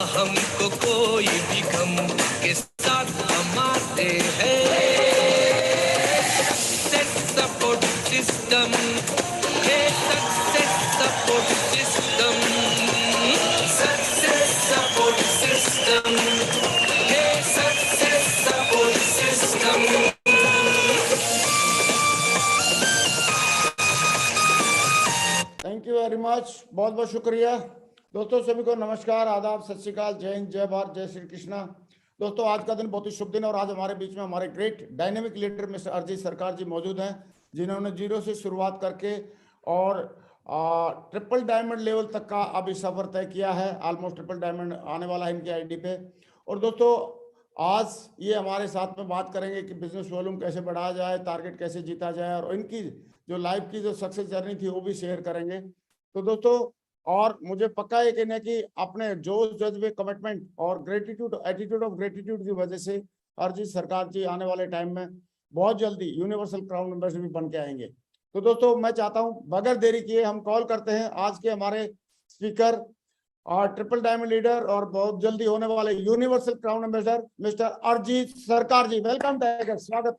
हमको कोई भी गम के साथ हमारे हैं। Support system, success support system, success support system, success support system. Thank you very much, बहुत बहुत शुक्रिया। दोस्तों सभी को नमस्कार, आदाब, सत श्री अकाल, जय हिंद, जय भारत, जय श्री कृष्णा। दोस्तों आज का दिन बहुत ही शुभ दिन और आज हमारे बीच में हमारे great dynamic leader mister Arijit सरकार जी मौजूद हैं, जिन्होंने जीरो से शुरुआत करके और ट्रिपल डायमंड लेवल तक का अभी सफर तय किया है। ऑलमोस्ट ट्रिपल डायमंड आने वाला है इनकी आईडी पे। और दोस्तों आज ये हमारे साथ में बात करेंगे कि बिजनेस वॉल्यूम कैसे बढ़ाया जाए, टारगेट कैसे जीता जाए, और इनकी जो लाइफ की जो सक्सेस जर्नी थी वो भी शेयर करेंगे। तो दोस्तों और मुझे पक्का है कि नहीं कि अपने जोश, जज्बे, कमिटमेंट और ग्रेटिट्यूड, एटीट्यूड ऑफ ग्रेटिट्यूड की वजह से अरिजीत सरकार जी आने वाले टाइम में बहुत जल्दी यूनिवर्सल क्राउन मेंबर्स भी बन के आएंगे। तो दोस्तों मैं चाहता हूं बगैर देरी किए हम कॉल करते हैं आज के हमारे स्पीकर और ट्रिपल डायमंड लीडर और बहुत जल्दी होने वाले universal crown ambassador mister Arijit सरकार जी। वेलकम टाइगर, स्वागत।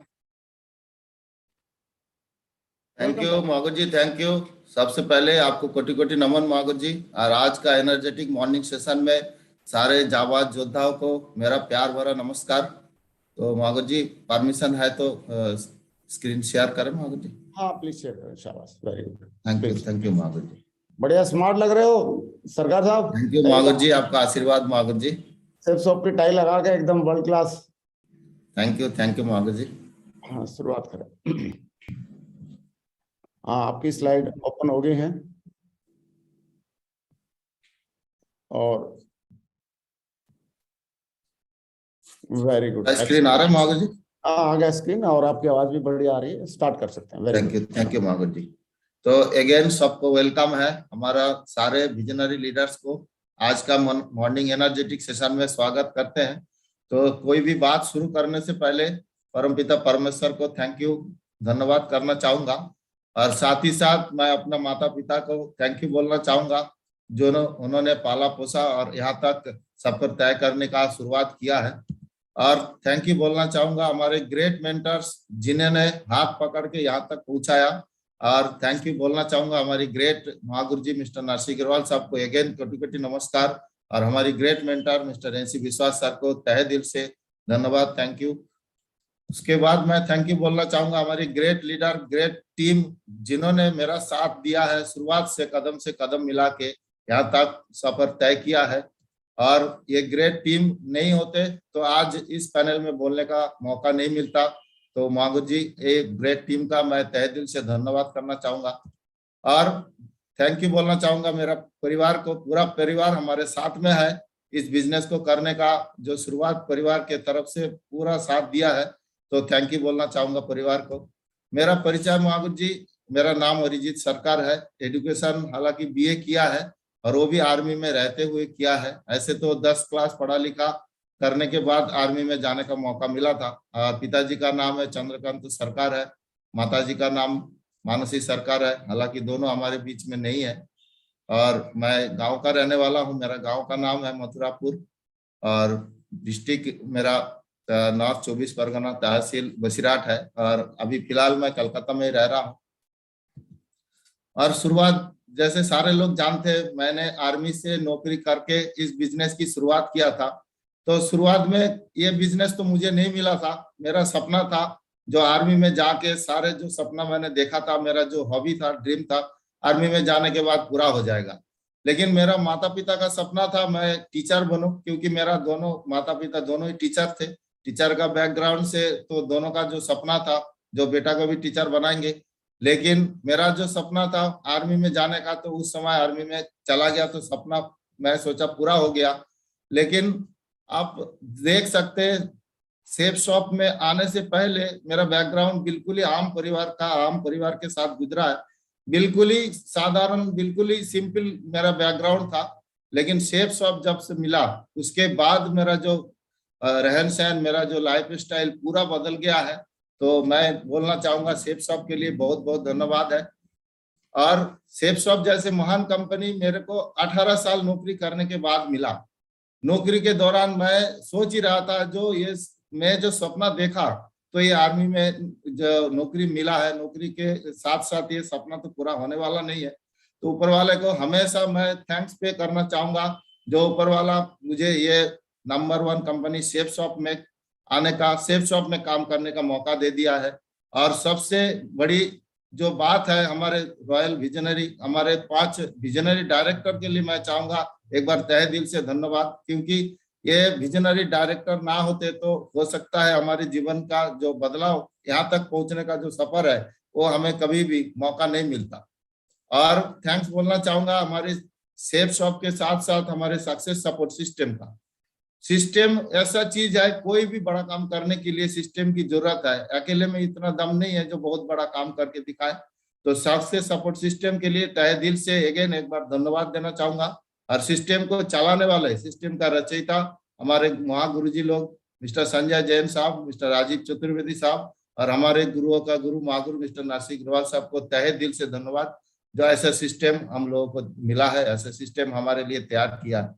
थैंक यू मागो जी, थैंक यू। सबसे पहले आपको कोटि कोटि नमन मागो जी। और आज का एनर्जेटिक मॉर्निंग सेशन में सारे जाबाज योद्धाओं को मेरा प्यार भरा नमस्कार। तो मागो जी परमिशन है तो स्क्रीन शेयर करें मागो जी? हाँ प्लीज शेयर करें, शाबाश, वेरी गुड, थैंक यू मागो जी। बढ़िया स्मार्ट लग रहे हो सरकार साहब। थैंक यू मागो जी, आपका आशीर्वाद मागो जी। सिर्फ सॉप की टाई लगा के एकदम वर्ल्ड क्लास। थैंक यू मागो जी। हाँ शुरुआत करें। हाँ आपकी स्लाइड ओपन हो गई है और वेरी गुड। स्क्रीन आ रहा है मागो जी? हाँ आ गया स्क्रीन और आपकी आवाज भी बढ़िया आ रही है। स्टार्ट कर सकते हैं। थैंक यू मागो जी। तो अगेन सबको वेलकम है, हमारा सारे विजनरी लीडर्स को आज का मॉर्निंग एनर्जेटिक सेशन में स्वागत करते हैं। तो कोई भी बात शुरू करने से पहले परमपिता परमेश्वर को थैंक यू, धन्यवाद करना चाहूंगा। और साथ ही साथ मैं अपना माता पिता को थैंक यू बोलना चाहूंगा, जो उन्होंने पाला पोसा और यहाँ तक सफर तय करने का शुरुआत किया है। और थैंक यू बोलना चाहूंगा हमारे ग्रेट मेंटर्स जिन्होंने हाथ पकड़ के यहाँ तक पहुंचाया। और थैंक यू बोलना चाहूंगा हमारी ग्रेट महागुरु जी मिस्टर नरसिंह अग्रवाल साहब को अगेन कोटि कोटि नमस्कार। और हमारी great mentor mister NC Vishwas sir को तहे दिल से धन्यवाद, थैंक यू। उसके बाद मैं थैंक यू बोलना चाहूंगा हमारी ग्रेट लीडर, ग्रेट टीम, जिन्होंने मेरा साथ दिया है शुरुआत से कदम मिला के यहाँ तक सफर तय किया है। और ये ग्रेट टीम नहीं होते तो आज इस पैनल में बोलने का मौका नहीं मिलता। तो मांगो जी एक ग्रेट टीम का मैं तहे दिल से धन्यवाद करना चाहूंगा। और थैंक यू बोलना चाहूंगा मेरा परिवार को, पूरा परिवार हमारे साथ में है इस बिजनेस को करने का, जो शुरुआत परिवार के तरफ से पूरा साथ दिया है। तो थैंक यू बोलना चाहूंगा परिवार को। मेरा परिचय मांगो जी, मेरा नाम अरिजीत सरकार है। एजुकेशन हालांकि बीए किया है और वो भी आर्मी में रहते हुए किया है। ऐसे तो 10 क्लास पढ़ा लिखा करने के बाद आर्मी में जाने का मौका मिला था। पिताजी का नाम है चंद्रकांत सरकार है, माताजी का नाम मानसी सरकार है, हालांकि दोनों हमारे बीच में नहीं है। और मैं गांव का रहने वाला हूं, मेरा गांव का नाम है मथुरापुर और डिस्ट्रिक्ट मेरा नॉर्थ 24 परगना, तहसील बसीराट है। और अभी फिलहाल मैं कलकत्ता में रह रहा हूँ। और शुरुआत जैसे सारे लोग जानते हैं, मैंने आर्मी से नौकरी करके इस बिजनेस की शुरुआत किया था। तो शुरुआत में ये बिजनेस तो मुझे नहीं मिला था, मेरा सपना था जो आर्मी में जाके सारे जो सपना मैंने देखा था, मेरा जो हॉबी था, ड्रीम था, आर्मी में जाने के बाद पूरा हो जाएगा। लेकिन मेरा माता पिता का सपना था मैं टीचर बनूं, क्योंकि मेरा दोनों माता पिता दोनों ही टीचर थे, टीचर का बैकग्राउंड से। तो दोनों का जो सपना था जो बेटा को भी टीचर बनाएंगे। लेकिन मेरा जो सपना था आर्मी में जाने का, तो उस समय आर्मी में चला गया तो सपना मैं सोचा पूरा हो गया। लेकिन आप देख सकते हैं सेफ शॉप में आने से पहले मेरा बैकग्राउंड बिल्कुल ही आम परिवार के साथ गुजरा है। बिल्कुल ही साधारण, बिल्कुल ही सिंपल मेरा बैकग्राउंड था। लेकिन सेफ शॉप जब से मिला उसके बाद मेरा जो रहन सहन, मेरा जो लाइफ स्टाइल पूरा बदल गया है। तो मैं बोलना चाहूंगा सेफ शॉप के लिए बहुत बहुत धन्यवाद है। और सेफ शॉप जैसे महान कंपनी मेरे को 18 साल नौकरी करने के बाद मिला। नौकरी के दौरान मैं सोच ही रहा था मैं जो सपना देखा, तो ये आर्मी में जो नौकरी मिला है, नौकरी के साथ साथ ये सपना तो पूरा होने वाला नहीं है। तो ऊपर वाले को हमेशा मैं थैंक्स पे करना चाहूंगा, जो ऊपर वाला मुझे ये नंबर 1 कंपनी सेफ शॉप में आने का, सेफ शॉप में काम करने का मौका दे दिया है। और सबसे बड़ी जो बात है, हमारे रॉयल विजनरी, हमारे 5 विजनरी डायरेक्टर के लिए मैं चाहूंगा एक बार तहे दिल से धन्यवाद, क्योंकि ये विजनरी डायरेक्टर ना होते तो हो सकता है हमारे जीवन का जो बदलाव, यहाँ तक पहुंचने का जो सफर है, वो हमें कभी भी मौका नहीं मिलता। और थैंक्स बोलना चाहूंगा हमारे सेफ शॉप के साथ साथ हमारे सक्सेस सपोर्ट सिस्टम का। सिस्टम ऐसा चीज है, कोई भी बड़ा काम करने के लिए सिस्टम की जरूरत है। अकेले में इतना दम नहीं है जो बहुत बड़ा काम करके दिखाए। तो सक्सेस सपोर्ट सिस्टम के लिए तहे दिल से अगेन एक बार धन्यवाद देना चाहूंगा। और सिस्टम को चलाने वाले, सिस्टम का रचयिता हमारे महागुरुजी लोग, मिस्टर संजय जैन साहब, मिस्टर राजीव चतुर्वेदी साहब, और हमारे गुरुओं का गुरु महागुरु मिस्टर नरसिंह अग्रवाल साहब को तहे दिल से धन्यवाद, जो ऐसा सिस्टम हम लोगों को मिला है, ऐसा सिस्टम हमारे लिए तैयार किया है।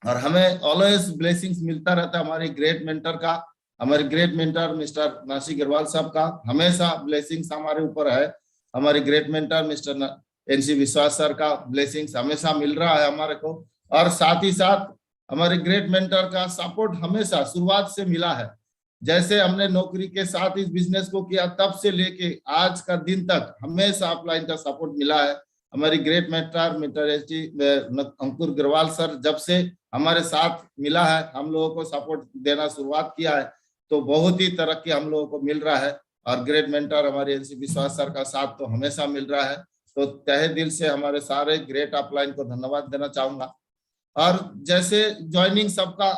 और हमें ऑलवेज ब्लेसिंग्स मिलता रहता है हमारे ग्रेट मेंटर का, हमारे great mentor mister Narsingh Agarwal साहब का हमेशा ब्लेसिंग्स हमारे ऊपर है। हमारे great mentor mister NC Vishwas sir का ब्लेसिंग्स हमेशा मिल रहा है हमारे को। और साथ ही साथ हमारे ग्रेट मेंटर का सपोर्ट हमेशा शुरुआत से मिला है। जैसे हमने नौकरी के साथ इस बिजनेस को किया, तब से लेके आज का दिन तक हमेशा अपलाइन का सपोर्ट मिला है। हमारी ग्रेट मेंटर मिस्टर अंकुर अग्रवाल सर जब से हमारे साथ मिला है, हम लोगों को सपोर्ट देना शुरुआत किया है, तो बहुत ही तरक्की हम लोगों को मिल रहा है। और ग्रेट मेंटर हमारे एनसी विश्वास सर का साथ तो हमेशा मिल रहा है। तो तहे दिल से हमारे सारे ग्रेट अपलाइन को धन्यवाद देना चाहूंगा। और जैसे ज्वाइनिंग सबका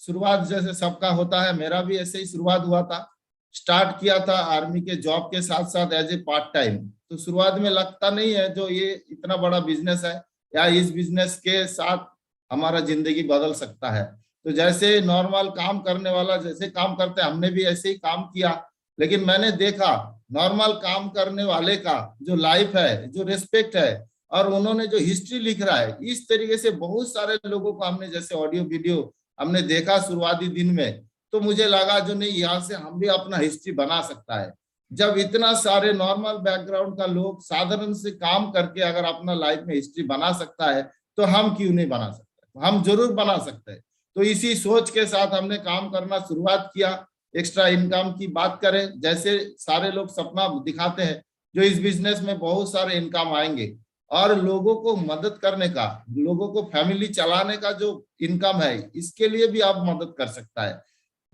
शुरुआत जैसे सबका होता है, मेरा भी ऐसे ही शुरुआत हुआ था। स्टार्ट किया था आर्मी के जॉब के साथ साथ एज ए पार्ट टाइम। तो शुरुआत में लगता नहीं है जो ये इतना बड़ा बिजनेस है या इस बिजनेस के साथ हमारा जिंदगी बदल सकता है। तो जैसे नॉर्मल काम करने वाला जैसे काम करते हैं, हमने भी ऐसे ही काम किया। लेकिन मैंने देखा नॉर्मल काम करने वाले का जो लाइफ है, जो रिस्पेक्ट है, और उन्होंने जो हिस्ट्री लिख रहा है, इस तरीके से बहुत सारे लोगों को हमने जैसे ऑडियो वीडियो हमने देखा शुरुआती दिन में, तो मुझे लगा जो नहीं, यहाँ से हम भी अपना हिस्ट्री बना सकता है। जब इतना सारे नॉर्मल बैकग्राउंड का लोग साधारण से काम करके अगर अपना लाइफ में हिस्ट्री बना सकता है, तो हम क्यों नहीं बना सकते? हम जरूर बना सकते हैं। तो इसी सोच के साथ हमने काम करना शुरुआत किया। एक्स्ट्रा इनकम की बात करें, जैसे सारे लोग सपना दिखाते हैं जो इस बिजनेस में बहुत सारे इनकम आएंगे, और लोगों को मदद करने का, लोगों को फैमिली चलाने का जो इनकम है, इसके लिए भी आप मदद कर सकता है।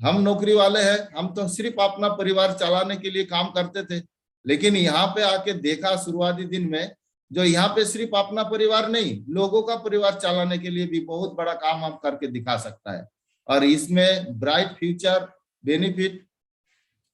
हम नौकरी वाले हैं, हम तो सिर्फ अपना परिवार चलाने के लिए काम करते थे। लेकिन यहाँ पे आके देखा शुरुआती दिन में, जो यहाँ पे सिर्फ अपना परिवार नहीं, लोगों का परिवार चलाने के लिए भी बहुत बड़ा काम हम करके दिखा सकता है। और इसमें ब्राइट फ्यूचर, बेनिफिट,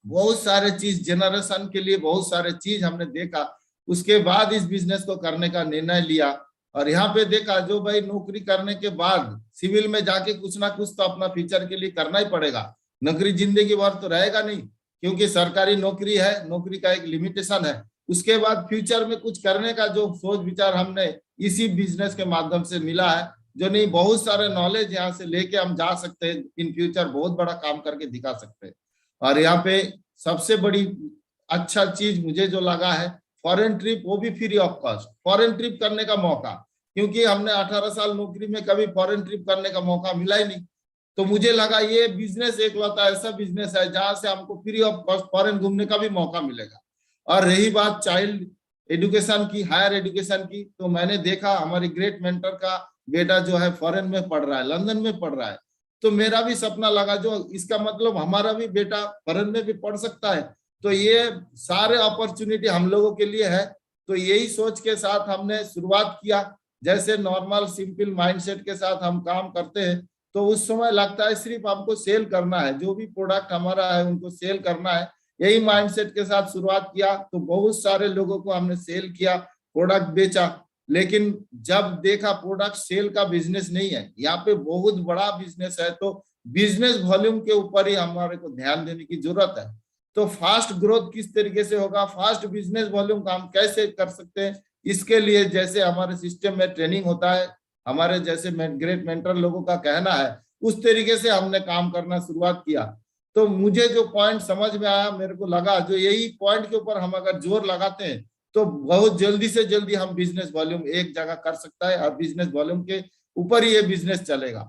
बहुत सारे चीज, जनरेशन के लिए बहुत सारे चीज हमने देखा। उसके बाद इस बिजनेस को करने का निर्णय लिया। और यहाँ पे देखा जो भाई नौकरी करने के बाद सिविल में जाके कुछ ना कुछ तो अपना फ्यूचर के लिए करना ही पड़ेगा। नौकरी जिंदगी भर तो रहेगा नहीं, क्योंकि सरकारी नौकरी है, नौकरी का एक लिमिटेशन है। उसके बाद फ्यूचर में कुछ करने का जो सोच विचार हमने इसी बिजनेस के माध्यम से मिला है, जो नहीं बहुत सारे नॉलेज यहाँ से लेके हम जा सकते हैं, इन फ्यूचर बहुत बड़ा काम करके दिखा सकते हैं। और यहाँ पे सबसे बड़ी अच्छा चीज मुझे जो लगा है, फॉरेन ट्रिप, वो भी free of cost, foreign trip करने का मौका। क्योंकि हमने 18 साल नौकरी में कभी फॉरेन ट्रिप करने का मौका मिला ही नहीं। तो मुझे लगा ये बिजनेस एक लौता ऐसा बिजनेस है जहां से हमको फ्री ऑफ कॉस्ट फॉरेन घूमने का भी मौका मिलेगा। और रही बात चाइल्ड एजुकेशन की, हायर एजुकेशन की, तो मैंने देखा हमारी ग्रेट मेंटर का बेटा जो है फॉरेन में पढ़ रहा है, लंदन में पढ़ रहा है। तो मेरा भी सपना लगा जो इसका मतलब हमारा भी बेटा फॉरेन में भी पढ़ सकता है। तो ये सारे अपॉर्चुनिटी हम लोगों के लिए है। तो यही सोच के साथ हमने शुरुआत किया। जैसे नॉर्मल सिंपल माइंडसेट के साथ हम काम करते हैं, तो उस समय लगता है सिर्फ हमको सेल करना है, जो भी प्रोडक्ट हमारा है उनको सेल करना है। यही माइंडसेट के साथ शुरुआत किया, तो बहुत सारे लोगों को हमने सेल किया, प्रोडक्ट बेचा। लेकिन जब देखा प्रोडक्ट सेल का बिजनेस नहीं है, यहाँ पे बहुत बड़ा बिजनेस है। तो बिजनेस वॉल्यूम के ऊपर ही हमारे को ध्यान देने की जरूरत है। तो फास्ट ग्रोथ किस तरीके से होगा, फास्ट बिजनेस वॉल्यूम काम कैसे कर सकते हैं, इसके लिए जैसे हमारे सिस्टम में ट्रेनिंग होता है, हमारे जैसे ग्रेट मेंटर लोगों का कहना है, उस तरीके से हमने काम करना शुरुआत किया। तो मुझे जो पॉइंट समझ में आया, मेरे को लगा जो यही पॉइंट के ऊपर हम अगर जोर लगाते हैं तो बहुत जल्दी से जल्दी हम बिजनेस वॉल्यूम एक जगह कर सकता है, और बिजनेस वॉल्यूम के ऊपर ही ये बिजनेस चलेगा।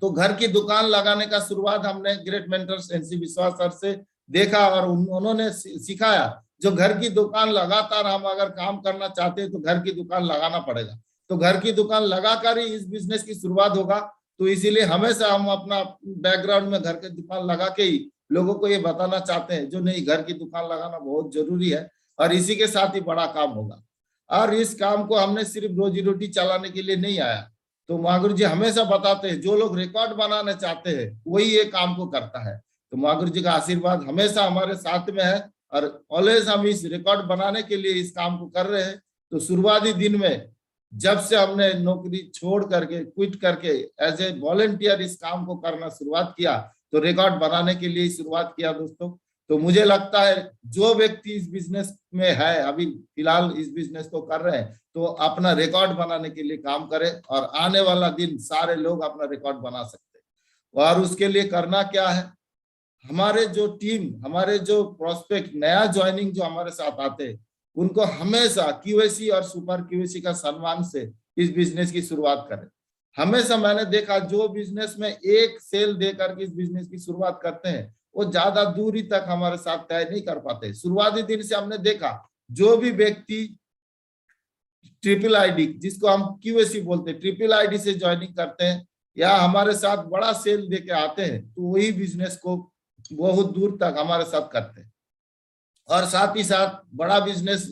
तो घर की दुकान लगाने का शुरुआत हमने great mentors NC Vishwas sir से देखा, और उन्होंने सिखाया जो घर की दुकान लगातार हम अगर काम करना चाहते हैं तो घर की दुकान लगाना पड़ेगा। तो घर की दुकान लगाकर ही इस बिजनेस की शुरुआत होगा। तो इसीलिए हमेशा हम अपना बैकग्राउंड में घर की दुकान लगा के ही लोगों को ये बताना चाहते हैं जो नहीं, घर की दुकान लगाना बहुत जरूरी है और इसी के साथ ही बड़ा काम होगा। और इस काम को हमने सिर्फ रोजी रोटी चलाने के लिए नहीं आया। तो महागुरु जी हमेशा बताते हैं जो लोग रिकॉर्ड बनाना चाहते हैं वही ये काम को करता है। तो महागुरु जी का आशीर्वाद हमेशा हमारे साथ में है और ऑलवेज हम इस रिकॉर्ड बनाने के लिए इस काम को कर रहे हैं। तो शुरुआती दिन में जब से हमने नौकरी छोड़ करके क्विट करके एज ए वॉलंटियर इस काम को करना शुरुआत किया, तो रिकॉर्ड बनाने के लिए शुरुआत किया दोस्तों। तो मुझे लगता है जो व्यक्ति इस बिजनेस में है, अभी फिलहाल इस बिजनेस को कर रहे हैं, तो अपना रिकॉर्ड बनाने के लिए काम करें और आने वाला दिन सारे लोग अपना रिकॉर्ड बना सकते हैं। और उसके लिए करना क्या है, हमारे जो टीम, हमारे जो प्रोस्पेक्ट नया ज्वाइनिंग जो हमारे साथ आते हैं उनको हमेशा क्यूएसी और सुपर क्यूएसी का सम्मान से इस बिजनेस की शुरुआत करें। हमेशा मैंने देखा जो बिजनेस में एक सेल देकर के इस बिजनेस की शुरुआत करते हैं वो ज्यादा दूरी तक हमारे साथ तय नहीं कर पाते। शुरुआती दिन से हमने देखा जो भी व्यक्ति ट्रिपल आईडी, जिसको हम क्यूएसी बोलते हैं, ट्रिपल आईडी से ज्वाइनिंग करते हैं या हमारे साथ बड़ा सेल देके आते हैं, तो वही बिजनेस को बहुत दूर तक हमारे साथ करते हैं। और साथ ही साथ बड़ा बिजनेस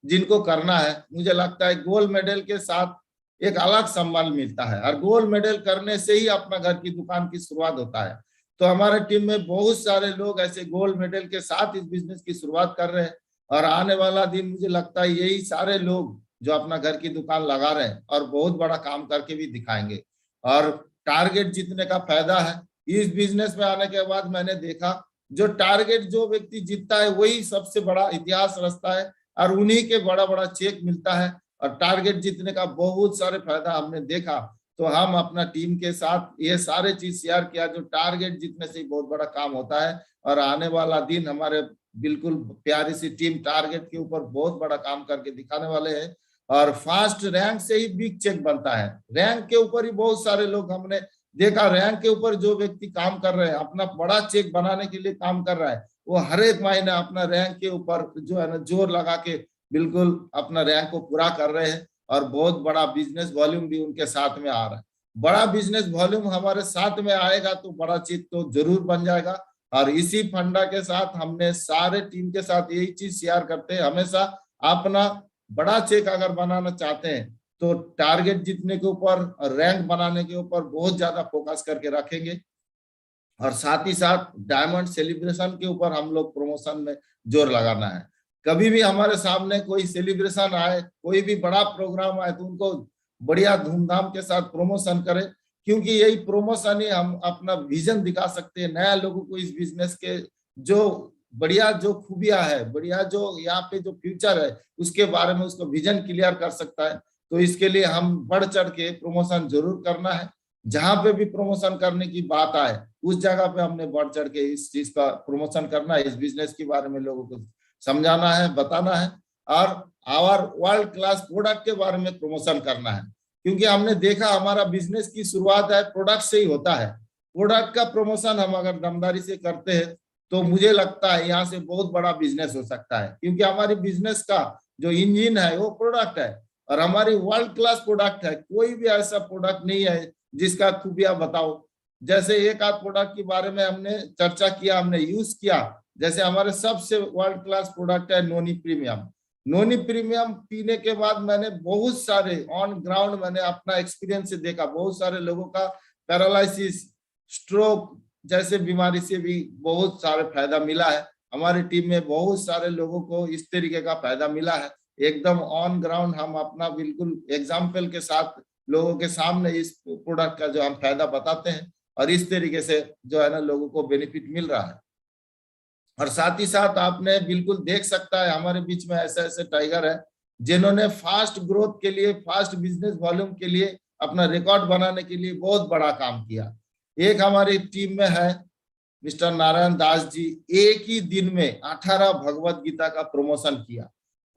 जिनको करना है, मुझे लगता है गोल्ड मेडल के साथ एक अलग सम्मान मिलता है और गोल्ड मेडल करने से ही अपना घर की दुकान की शुरुआत होता है। तो हमारे टीम में बहुत सारे लोग ऐसे गोल्ड मेडल के साथ इस बिजनेस की शुरुआत कर रहे हैं और आने वाला दिन मुझे लगता है यही सारे लोग जो अपना घर की दुकान लगा रहे हैं और बहुत बड़ा काम करके भी दिखाएंगे। और टारगेट जीतने का फायदा है इस बिजनेस में आने के बाद मैंने देखा जो टारगेट जो व्यक्ति जीतता है वही सबसे बड़ा इतिहास रचता है और उन्हीं के बड़ा बड़ा चेक मिलता है। और टारगेट जीतने का बहुत सारे फायदा हमने देखा। तो हम अपना टीम के साथ ये सारे चीज शेयर किया जो टारगेट जीतने से बहुत बड़ा काम होता है। और आने वाला दिन हमारे बिल्कुल प्यारी सी टीम टारगेट के ऊपर बहुत बड़ा काम करके दिखाने वाले हैं। और फास्ट रैंक से ही बिग चेक बनता है, रैंक के ऊपर ही बहुत सारे लोग हमने देखा, रैंक के ऊपर जो व्यक्ति काम कर रहे हैं, अपना बड़ा चेक बनाने के लिए काम कर रहा है, वो हर एक महीना अपना रैंक के ऊपर जो है ना जोर लगा के बिल्कुल अपना रैंक को पूरा कर रहे हैं और बहुत बड़ा बिजनेस वॉल्यूम भी उनके साथ में आ रहा है। बड़ा बिजनेस वॉल्यूम हमारे साथ में आएगा तो बड़ा चीज तो जरूर बन जाएगा। और इसी फंडा के साथ हमने सारे टीम के साथ यही चीज शेयर करते हैं, हमेशा अपना बड़ा चेक अगर बनाना चाहते हैं तो टारगेट जीतने के ऊपर और रैंक बनाने के ऊपर बहुत ज्यादा फोकस करके रखेंगे। और साथ ही साथ डायमंड सेलिब्रेशन के ऊपर हम लोग प्रमोशन में जोर लगाना है। कभी भी हमारे सामने कोई सेलिब्रेशन आए, कोई भी बड़ा प्रोग्राम आए, तो उनको बढ़िया धूमधाम के साथ प्रमोशन करें, क्योंकि यही प्रमोशन ही हम अपना विजन दिखा सकते हैं नया लोगों को इस बिजनेस के जो बढ़िया जो खूबियां है, बढ़िया जो यहाँ पे जो फ्यूचर है उसके बारे में उसको विजन क्लियर कर सकता है। तो इसके लिए हम बढ़ चढ़ के प्रमोशन जरूर करना है। जहां पे भी प्रमोशन करने की बात आए उस जगह पे हमने बढ़ चढ़ के इस चीज का प्रमोशन करना है, इस बिजनेस के बारे में लोगों को समझाना है, बताना है और आवर वर्ल्ड क्लास प्रोडक्ट के बारे में प्रमोशन करना है। क्योंकि हमने देखा हमारा बिजनेस की शुरुआत है प्रोडक्ट से ही होता है। प्रोडक्ट का प्रमोशन हम अगर दमदारी से करते हैं तो मुझे लगता है यहाँ से बहुत बड़ा बिजनेस हो सकता है, क्योंकि हमारी बिजनेस का जो इंजन है वो प्रोडक्ट है और हमारी वर्ल्ड क्लास प्रोडक्ट है। कोई भी ऐसा प्रोडक्ट नहीं है जिसका खूबियां बताओ। जैसे एक आध प्रोडक्ट के बारे में हमने चर्चा किया, हमने यूज किया, जैसे हमारे सबसे वर्ल्ड क्लास प्रोडक्ट है नोनी प्रीमियम। नोनी प्रीमियम पीने के बाद मैंने बहुत सारे ऑन ग्राउंड मैंने अपना एक्सपीरियंस से देखा, बहुत सारे लोगों का पैरालिसिस, स्ट्रोक जैसे बीमारी से भी बहुत सारे फायदा मिला है। हमारी टीम में बहुत सारे लोगों को इस तरीके का फायदा मिला है। एकदम ऑन ग्राउंड हम अपना बिल्कुल एग्जाम्पल के साथ लोगों के सामने इस प्रोडक्ट का जो हम फायदा बताते हैं और इस तरीके से जो है ना लोगों को बेनिफिट मिल रहा है। और साथ ही साथ आपने बिल्कुल देख सकता है हमारे बीच में ऐसे ऐसे टाइगर है जिन्होंने फास्ट ग्रोथ के लिए, फास्ट बिजनेस वॉल्यूम के लिए, अपना रिकॉर्ड बनाने के लिए बहुत बड़ा काम किया। एक हमारी टीम में है मिस्टर नारायण दास जी, एक ही दिन में 18 भगवत गीता का प्रमोशन किया।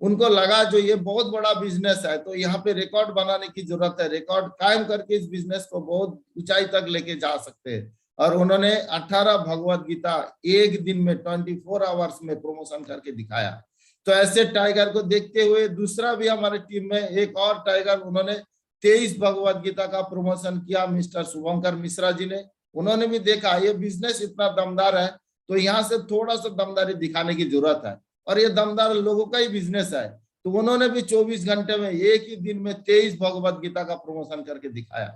उनको लगा जो ये बहुत बड़ा बिजनेस है तो यहाँ पे रिकॉर्ड बनाने की जरूरत है, रिकॉर्ड कायम करके इस बिजनेस को बहुत ऊंचाई तक लेके जा सकते हैं। और उन्होंने 18 भगवत गीता एक दिन में 24 आवर्स में प्रमोशन करके दिखाया। तो ऐसे टाइगर को देखते हुए दूसरा भी हमारे टीम में एक और टाइगर, उन्होंने 23 भगवत गीता का प्रमोशन किया, मिस्टर शुभंकर मिश्रा जी ने। उन्होंने भी देखा ये बिजनेस इतना दमदार है तो यहाँ से थोड़ा सा दमदारी दिखाने की जरूरत है, और ये दमदार लोगों का ही बिजनेस है। तो उन्होंने भी 24 घंटे में एक ही दिन में 23 भगवत गीता का प्रमोशन करके दिखाया।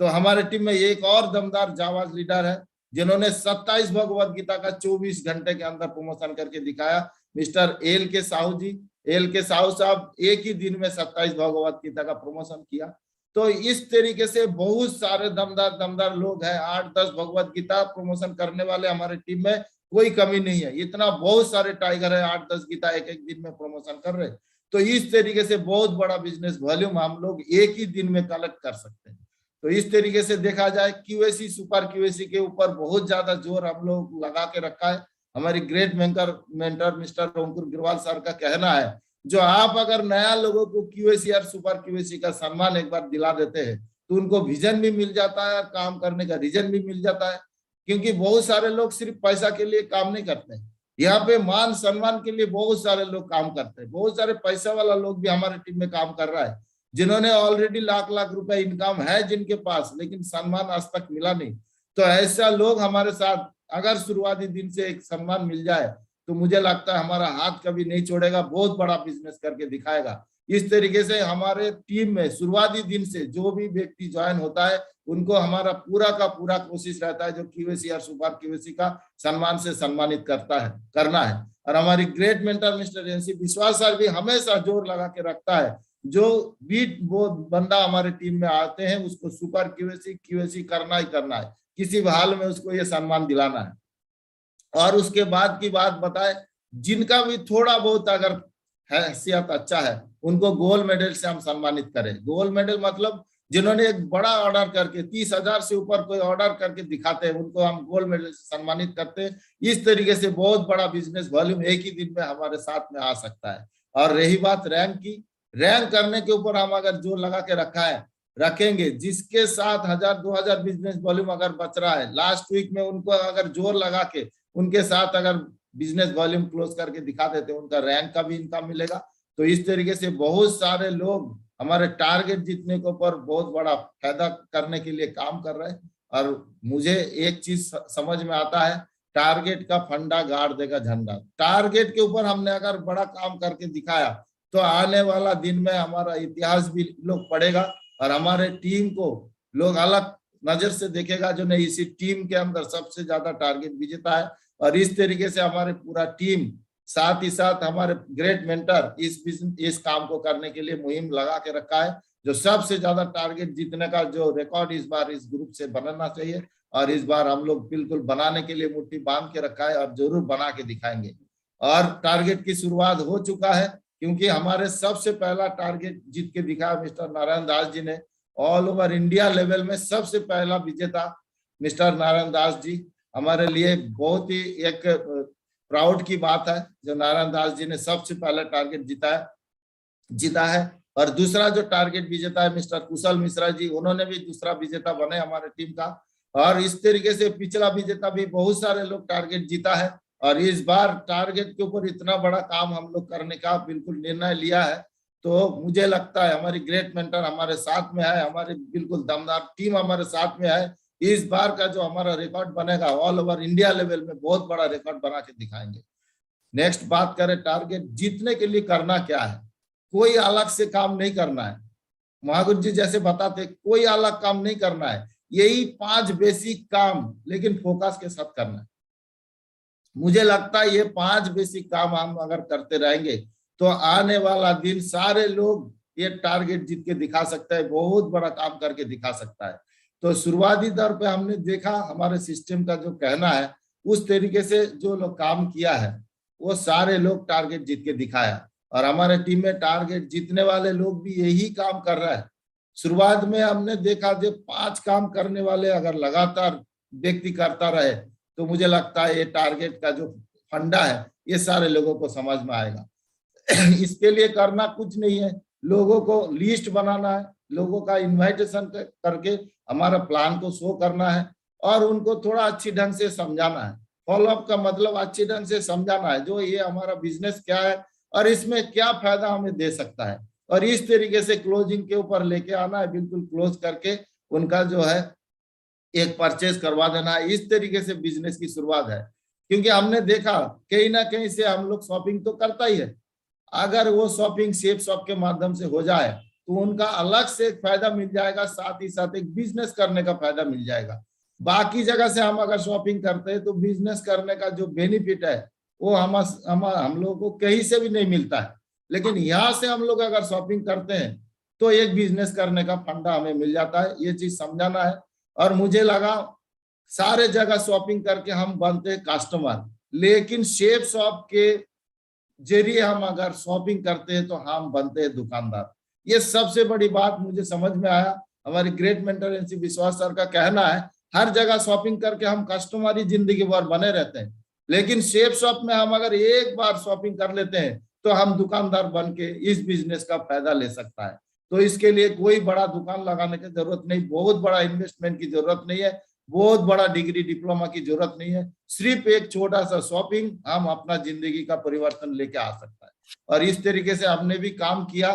तो हमारे टीम में एक और दमदार जाबाज लीडर है जिन्होंने 27 भगवत गीता का 24 घंटे के अंदर प्रमोशन करके दिखाया, मिस्टर एल के साहू जी। एल के साहू साहब एक ही दिन में 27 भगवत गीता का प्रमोशन किया। तो इस तरीके से बहुत सारे दमदार लोग हैं। 8-10 भगवत गीता प्रमोशन करने वाले हमारे टीम में कोई कमी नहीं है। इतना बहुत सारे टाइगर है 8-10 गीता एक एक दिन में प्रमोशन कर रहे। तो इस तरीके से बहुत बड़ा बिजनेस वॉल्यूम हम लोग एक ही दिन में कलेक्ट कर सकते हैं। तो इस तरीके से देखा जाए क्यूएसी, सुपर क्यूएसी के ऊपर बहुत ज्यादा जोर हम लोग लगा के रखा है। हमारी ग्रेट मेंटर मिस्टर अंकुर गिरवाल सर का कहना है, जो आप अगर नया लोगों को क्यूएसी और सुपर क्यूएसी का सम्मान एक बार दिला देते हैं तो उनको विजन भी मिल जाता है और काम करने का रीजन भी मिल जाता है। क्योंकि बहुत सारे लोग सिर्फ पैसा के लिए काम नहीं करते हैं, यहाँ पे मान सम्मान के लिए बहुत सारे लोग काम करते हैं। बहुत सारे पैसा वाला लोग भी हमारे टीम में काम कर रहा है, जिन्होंने ऑलरेडी लाख रुपए इनकम है जिनके पास, लेकिन सम्मान आज तक मिला नहीं। तो ऐसा लोग हमारे साथ अगर शुरुआती दिन से एक सम्मान मिल जाए तो मुझे लगता है हमारा हाथ कभी नहीं छोड़ेगा, बहुत बड़ा बिजनेस करके दिखाएगा। इस तरीके से हमारे टीम में शुरुआती दिन से जो भी व्यक्ति ज्वाइन होता है उनको हमारा पूरा का पूरा कोशिश रहता है जो क्यूएसी और सुपर क्यूएसी का सम्मान से सम्मानित करना है। और हमारी great mentor mister NC Vishwas sir भी हमेशा जोर लगा के रखता है, जो भी वो बंदा हमारे टीम में आते हैं उसको सुपर क्यूएसी करना ही करना है, किसी भी हाल में उसको ये सम्मान दिलाना है। और उसके बाद की बात बताए, जिनका भी थोड़ा बहुत अगर हैसियत अच्छा है उनको गोल्ड मेडल से हम सम्मानित करें। गोल्ड मेडल मतलब जिन्होंने एक बड़ा ऑर्डर करके 30,000 से ऊपर कोई ऑर्डर करके दिखाते हैं उनको हम गोल्ड मेडल से सम्मानित करते हैं। इस तरीके से बहुत बड़ा बिजनेस वॉल्यूम एक ही दिन में हमारे साथ में आ सकता है। और रही बात रैंक की, रैंक करने के ऊपर हम अगर जोर लगा के रखेंगे, जिसके साथ 1,000-2,000 बिजनेस वॉल्यूम अगर बच रहा है, लास्ट वीक में उनको अगर जोर लगा के उनके साथ अगर बिजनेस वॉल्यूम क्लोज करके दिखा देते हैं, उनका रैंक का भी इनकम मिलेगा। तो इस तरीके से बहुत सारे लोग हमारे टारगेट जीतने के ऊपर बहुत बड़ा फायदा करने के लिए काम कर रहे हैं। और मुझे एक चीज समझ में आता है, टारगेट का फंडा गाड़ देगा झंडा। टारगेट के ऊपर हमने अगर बड़ा काम करके दिखाया तो आने वाला दिन में हमारा इतिहास भी लोग पढ़ेगा और हमारे टीम को लोग अलग नजर से देखेगा, जो नहीं इसी टीम के अंदर सबसे ज्यादा टारगेट विजेता है। और इस तरीके से हमारे पूरा टीम, साथ ही साथ हमारे ग्रेट मेंटर इस काम को करने के लिए मुहिम लगा के रखा है, जो सबसे ज्यादा टारगेट जीतने का जो रिकॉर्ड इस बार इस ग्रुप से बनना चाहिए। और इस बार हम लोग बिल्कुल बनाने के लिए मुट्ठी बांध के रखा है और जरूर बना के दिखाएंगे। और टारगेट की शुरुआत हो चुका है, क्योंकि हमारे सबसे पहला टारगेट जीत के दिखाया मिस्टर नारायण दास जी ने। ऑल ओवर इंडिया लेवल में सबसे पहला विजेता मिस्टर नारायण दास जी, हमारे लिए बहुत ही एक प्राउड की बात है जो नारायण दास जी ने सबसे पहला टारगेट जीता है। और दूसरा जो टारगेट विजेता है मिस्टर कुशल मिश्रा जी, उन्होंने भी दूसरा विजेता बने हमारे टीम का। और इस तरीके से पिछला विजेता भी बहुत सारे लोग टारगेट जीता है। और इस बार टारगेट के ऊपर इतना बड़ा काम हम लोग करने का बिल्कुल निर्णय लिया है। तो मुझे लगता है हमारी ग्रेट मेंटर हमारे साथ में है, हमारी बिल्कुल दमदार टीम हमारे साथ में है। इस बार का जो हमारा रिकॉर्ड बनेगा ऑल ओवर इंडिया लेवल में बहुत बड़ा रिकॉर्ड बना के दिखाएंगे। नेक्स्ट बात करें, टारगेट जीतने के लिए करना क्या है। कोई अलग से काम नहीं करना है, महागुरु जी जैसे बताते कोई अलग काम नहीं करना है, यही 5 बेसिक काम लेकिन फोकस के साथ करना है। मुझे लगता है ये 5 बेसिक काम हम अगर करते रहेंगे तो आने वाला दिन सारे लोग ये टारगेट जीत के दिखा सकता है, बहुत बड़ा काम करके दिखा सकता है। तो शुरुआती दौर पे हमने देखा हमारे सिस्टम का जो कहना है उस तरीके से जो लोग काम किया है वो सारे लोग टारगेट जीत के दिखाया। और हमारे टीम में टारगेट जीतने वाले लोग भी यही काम कर रहा है। शुरुआत में हमने देखा जो 5 काम करने वाले अगर लगातार व्यक्ति करता रहे तो मुझे लगता है ये टारगेट का जो फंडा है ये सारे लोगों को समझ में आएगा। इसके लिए करना कुछ नहीं है, लोगों को लिस्ट बनाना है, लोगों का इनविटेशन करके हमारा प्लान को शो करना है और उनको थोड़ा अच्छी ढंग से समझाना है। फॉलोअप का मतलब अच्छी ढंग से समझाना है जो ये हमारा बिजनेस क्या है और इसमें क्या फायदा हमें दे सकता है, और इस तरीके से क्लोजिंग के ऊपर लेके आना है, बिल्कुल क्लोज करके उनका जो है एक परचेज करवा देना है। इस तरीके से बिजनेस की शुरुआत है, क्योंकि हमने देखा कहीं ना कहीं से हम लोग शॉपिंग तो करता ही है, अगर वो शॉपिंग सेफ शॉप के माध्यम से हो जाए तो उनका अलग से एक फायदा मिल जाएगा, साथ ही साथ एक बिजनेस करने का फायदा मिल जाएगा। बाकी जगह से हम अगर शॉपिंग करते हैं तो बिजनेस करने का जो बेनिफिट है वो हम लोगों को कहीं से भी नहीं मिलता है, लेकिन यहाँ से हम लोग अगर शॉपिंग करते हैं तो एक बिजनेस करने का फंडा हमें मिल जाता है। ये चीज समझाना है। और मुझे लगा सारे जगह शॉपिंग करके हम बनते हैं कस्टमर, लेकिन शेफ शॉप के जरिए हम अगर शॉपिंग करते हैं तो हम बनते हैं दुकानदार। ये सबसे बड़ी बात मुझे समझ में आया। हमारे great mentor NC Vishwas sir का कहना है हर जगह शॉपिंग करके हम कस्टमर ही जिंदगी भर बने रहते हैं, लेकिन शेफ शॉप में हम अगर एक बार शॉपिंग कर लेते हैं तो हम दुकानदार बन के इस बिजनेस का फायदा ले सकता है। तो इसके लिए कोई बड़ा दुकान लगाने की जरूरत नहीं, बहुत बड़ा इन्वेस्टमेंट की जरूरत नहीं है, बहुत बड़ा डिग्री डिप्लोमा की जरूरत नहीं है, सिर्फ एक छोटा सा शॉपिंग हम अपना जिंदगी का परिवर्तन लेके आ सकता है। और इस तरीके से हमने भी काम किया।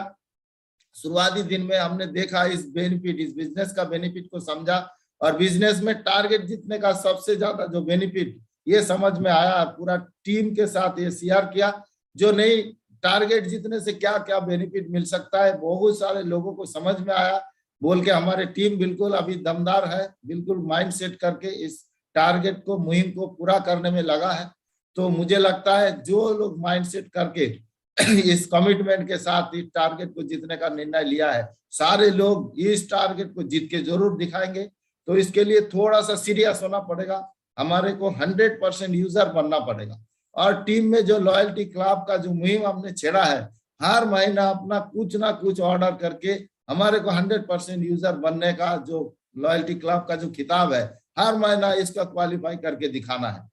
शुरुआती दिन में हमने देखा इस बिजनेस का बेनिफिट को समझा और बिजनेस में टारगेट जीतने का सबसे ज्यादा जो बेनिफिट ये समझ में आया, पूरा टीम के साथ ये शेयर किया जो नहीं टारगेट जीतने से क्या क्या बेनिफिट मिल सकता है, बहुत सारे लोगों को समझ में आया। बोल के हमारे टीम बिल्कुल अभी दमदार है, बिल्कुल माइंड सेट करके इस टारगेट को मुहिम को पूरा करने में लगा है। तो मुझे लगता है जो लोग माइंड सेट करके इस कमिटमेंट के साथ इस टारगेट को जीतने का निर्णय लिया है, सारे लोग इस टारगेट को जीत के जरूर दिखाएंगे। तो इसके लिए थोड़ा सा सीरियस होना पड़ेगा, हमारे को 100% यूजर बनना पड़ेगा। और टीम में जो लॉयल्टी क्लब का जो मुहिम हमने छेड़ा है, हर महीना अपना कुछ ना कुछ ऑर्डर करके हमारे को 100% यूजर बनने का जो लॉयल्टी क्लब का जो खिताब है, हर महीना इसका क्वालिफाई करके दिखाना है।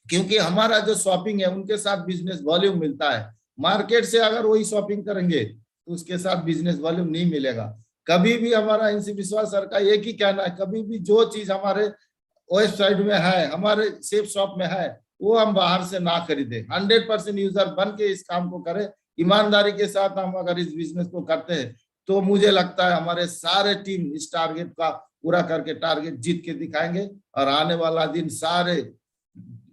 क्योंकि हमारा जो शॉपिंग है उनके साथ बिजनेस वॉल्यूम मिलता है, मार्केट से अगर वही शॉपिंग करेंगे तो उसके साथ बिजनेस वॉल्यूम नहीं मिलेगा। कभी भी हमारा एनसी विश्वास सर का एक ही कहना है, कभी भी जो चीज हमारे वेबसाइट में है, हमारे सेफ शॉप में है, वो हम बाहर से ना खरीदे, 100% यूजर बन के इस काम को करें। ईमानदारी के साथ हम अगर इस बिजनेस को करते हैं तो मुझे लगता है हमारे सारे टीम इस टारगेट का पूरा करके टारगेट जीत के दिखाएंगे और आने वाला दिन सारे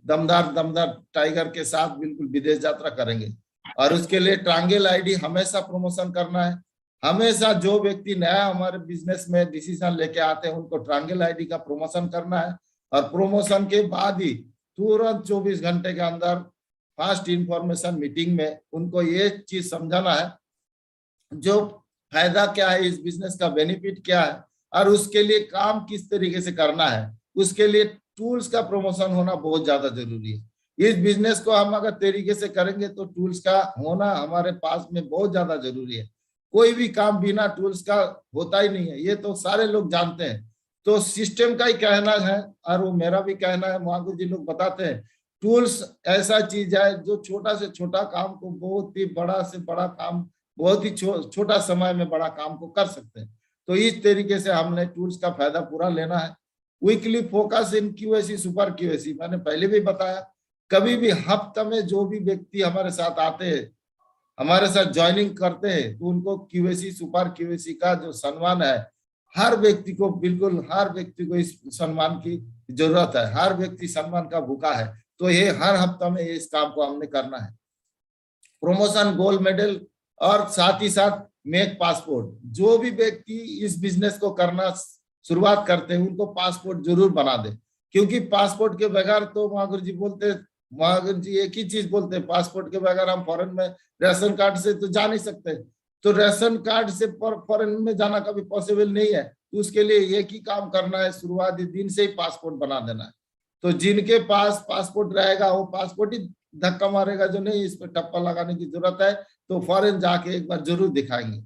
दमदार टाइगर के साथ बिल्कुल विदेश यात्रा करेंगे। और उसके लिए ट्रायंगल आईडी हमेशा प्रमोशन करना है। हमेशा जो व्यक्ति नया हमारे बिजनेस में डिसीजन लेके आते हैं उनको ट्रायंगल आईडी का प्रमोशन करना है, और प्रमोशन के बाद ही तुरंत 24 घंटे के अंदर फास्ट इंफॉर्मेशन मीटिंग में उनको ये चीज समझाना है जो फायदा क्या है, इस बिजनेस का बेनिफिट क्या है और उसके लिए काम किस तरीके से करना है। उसके लिए टूल्स का प्रमोशन होना बहुत ज्यादा जरूरी है। इस बिजनेस को हम अगर तरीके से करेंगे तो टूल्स का होना हमारे पास में बहुत ज्यादा जरूरी है। कोई भी काम बिना टूल्स का होता ही नहीं है, ये तो सारे लोग जानते हैं। तो सिस्टम का ही कहना है और वो मेरा भी कहना है, महागुरु जी लोग बताते हैं टूल्स ऐसा चीज है जो छोटा से छोटा काम को बहुत ही बड़ा से बड़ा काम बहुत ही छोटा समय में बड़ा काम को कर सकते हैं। तो इस तरीके से हमने टूल्स का फायदा पूरा लेना है। Weekly focus in QAC super QAC, मैंने पहले भी बताया, कभी भी हफ्ते में जो भी व्यक्ति हमारे साथ आते हैं, हमारे साथ ज्वाइनिंग करते हैं, तो उनको क्यूएसी सुपर क्यूएसी का जो सम्मान है, हर व्यक्ति को बिल्कुल हर व्यक्ति को इस सम्मान की जरूरत है, हर व्यक्ति सम्मान का भूखा है। तो ये हर हफ्ता में इस काम को हमने करना है। प्रमोशन, गोल्ड मेडल और साथ ही साथ मेक पासपोर्ट। जो भी व्यक्ति इस बिजनेस को करना शुरुआत करते हैं उनको पासपोर्ट जरूर बना दे, क्योंकि पासपोर्ट के बगैर तो महागुरु जी बोलते, महागुरु जी एक ही चीज बोलते हैं, पासपोर्ट के बगैर हम फॉरेन में राशन कार्ड से तो जा नहीं सकते। तो राशन कार्ड से फॉरेन में जाना कभी पॉसिबल नहीं है। तो उसके लिए एक ही काम करना है, शुरुआती दिन से ही पासपोर्ट बना देना है। तो जिनके पास पासपोर्ट रहेगा वो पासपोर्ट ही धक्का मारेगा, जो नहीं इस पर टप्पा लगाने की जरूरत है तो फॉरेन जाके एक बार जरूर दिखाएंगे।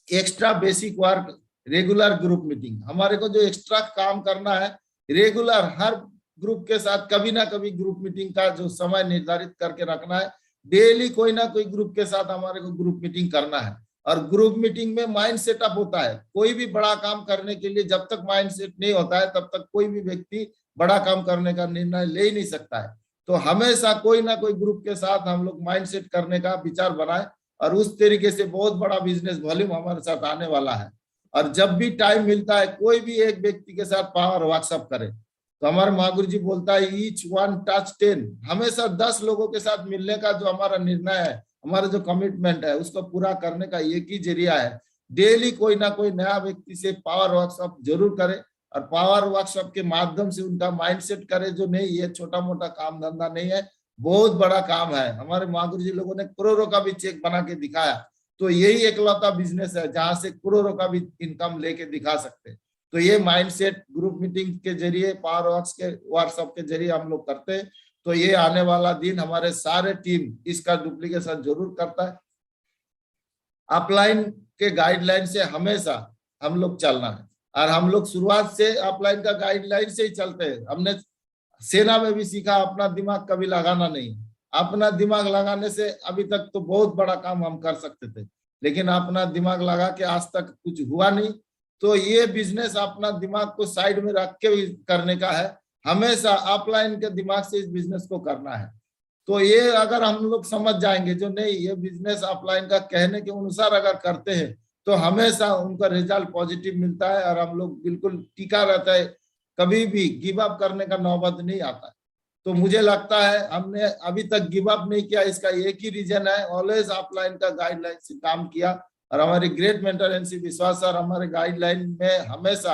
Extra basic work, regular group meeting, हमारे को जो एक्स्ट्रा काम करना है रेगुलर हर ग्रुप के साथ कभी ना कभी ग्रुप मीटिंग का जो समय निर्धारित करके रखना है। डेली कोई ना कोई ग्रुप के साथ हमारे को ग्रुप मीटिंग करना है। और ग्रुप मीटिंग में माइंड सेटअप होता है। कोई भी बड़ा काम करने के लिए जब तक माइंड सेट नहीं होता है तब तक कोई भी व्यक्ति बड़ा काम करने का निर्णय ले ही नहीं सकता है। तो हमेशा कोई ना कोई ग्रुप के साथ हम लोग माइंड सेट करने का विचार बनाए और उस तरीके से बहुत बड़ा बिजनेस वॉल्यूम हमारे साथ आने वाला है। और जब भी टाइम मिलता है कोई भी एक व्यक्ति के साथ पावर व्हाट्सअप करे। तो हमारे महागुरु जी बोलता है ईच वन टच 10, हमेशा 10 लोगों के साथ मिलने का जो हमारा निर्णय है, हमारा जो कमिटमेंट है, उसको पूरा करने का एक ही जरिया है। डेली कोई ना कोई नया व्यक्ति से पावर वर्कशॉप जरूर करे और पावर वर्कशॉप के माध्यम से उनका माइंडसेट करे जो नहीं ये छोटा मोटा काम धंधा नहीं है, बहुत बड़ा काम है। हमारे महागुरु जी लोगों ने करोड़ों का भी चेक बना के दिखाया। तो यही एकलौता बिजनेस है जहां से करोड़ों का भी इनकम लेके दिखा सकते हैं। तो ये माइंडसेट ग्रुप मीटिंग के जरिए, पावर वर्कशॉप के जरिए हम लोग करते हैं। तो ये आने वाला दिन हमारे सारे टीम इसका डुप्लीकेशन जरूर करता है। अपलाइन के गाइडलाइन से हमेशा हम लोग चलना है और हम लोग शुरुआत से अपलाइन का गाइडलाइन से ही चलते हैं। हमने सेना में भी सीखा अपना दिमाग कभी लगाना नहीं। अपना दिमाग लगाने से अभी तक तो बहुत बड़ा काम हम कर सकते थे, लेकिन अपना दिमाग लगा के आज तक कुछ हुआ नहीं। तो ये बिजनेस अपना दिमाग को साइड में रख के करने का है। हमेशा अपलाइन के दिमाग से इस बिजनेस को करना है। तो ये अगर हम लोग समझ जाएंगे जो नहीं ये बिजनेस अपलाइन का कहने के अनुसार अगर करते हैं तो हमेशा उनका रिजल्ट पॉजिटिव मिलता है और हम लोग बिल्कुल टिका रहता है, कभी भी गिव अप करने का नौबत नहीं आता है। तो मुझे लगता है हमने अभी तक गिव अप नहीं किया, इसका एक ही रीजन है, ऑलवेज अपलाइन का गाइडलाइन से काम किया। और हमारे great mentor NC Vishwas sir हमारे गाइडलाइन में हमेशा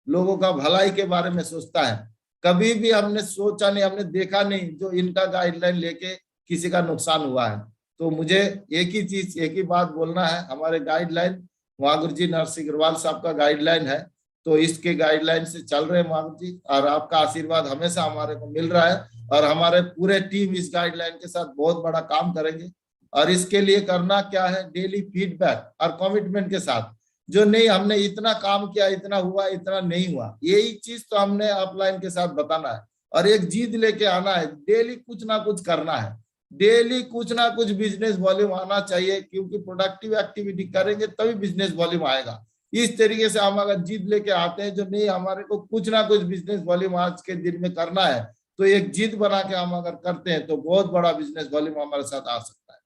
लोगों का भलाई के बारे में सोचता है। कभी भी हमने सोचा नहीं, हमने देखा नहीं जो इनका गाइडलाइन लेके किसी का नुकसान हुआ है। तो मुझे एक ही चीज, एक ही बात बोलना है, हमारे गाइडलाइन महागुरु जी नरसिंह अग्रवाल साहब का गाइडलाइन है। तो इसके गाइडलाइन से चल रहे हैं महागुरु जी, और आपका आशीर्वाद हमेशा हमारे को मिल रहा है। और हमारे पूरे टीम इस गाइडलाइन के साथ बहुत बड़ा काम करेंगे। और इसके लिए करना क्या है, डेली फीडबैक और कमिटमेंट के साथ, जो नहीं हमने इतना काम किया, इतना हुआ, इतना नहीं हुआ, यही चीज तो हमने अपलाइन के साथ बताना है। और एक जीत लेके आना है, डेली कुछ ना कुछ करना है, डेली कुछ ना कुछ बिजनेस वॉल्यूम आना चाहिए, क्योंकि प्रोडक्टिव एक्टिविटी करेंगे तभी बिजनेस वॉल्यूम आएगा। इस तरीके से हम अगर जीत लेके आते हैं जो नहीं हमारे को कुछ ना कुछ बिजनेस वॉल्यूम आज के दिन में करना है, तो एक जीत बना के हम अगर करते हैं तो बहुत बड़ा बिजनेस वॉल्यूम हमारे साथ आ सकता है।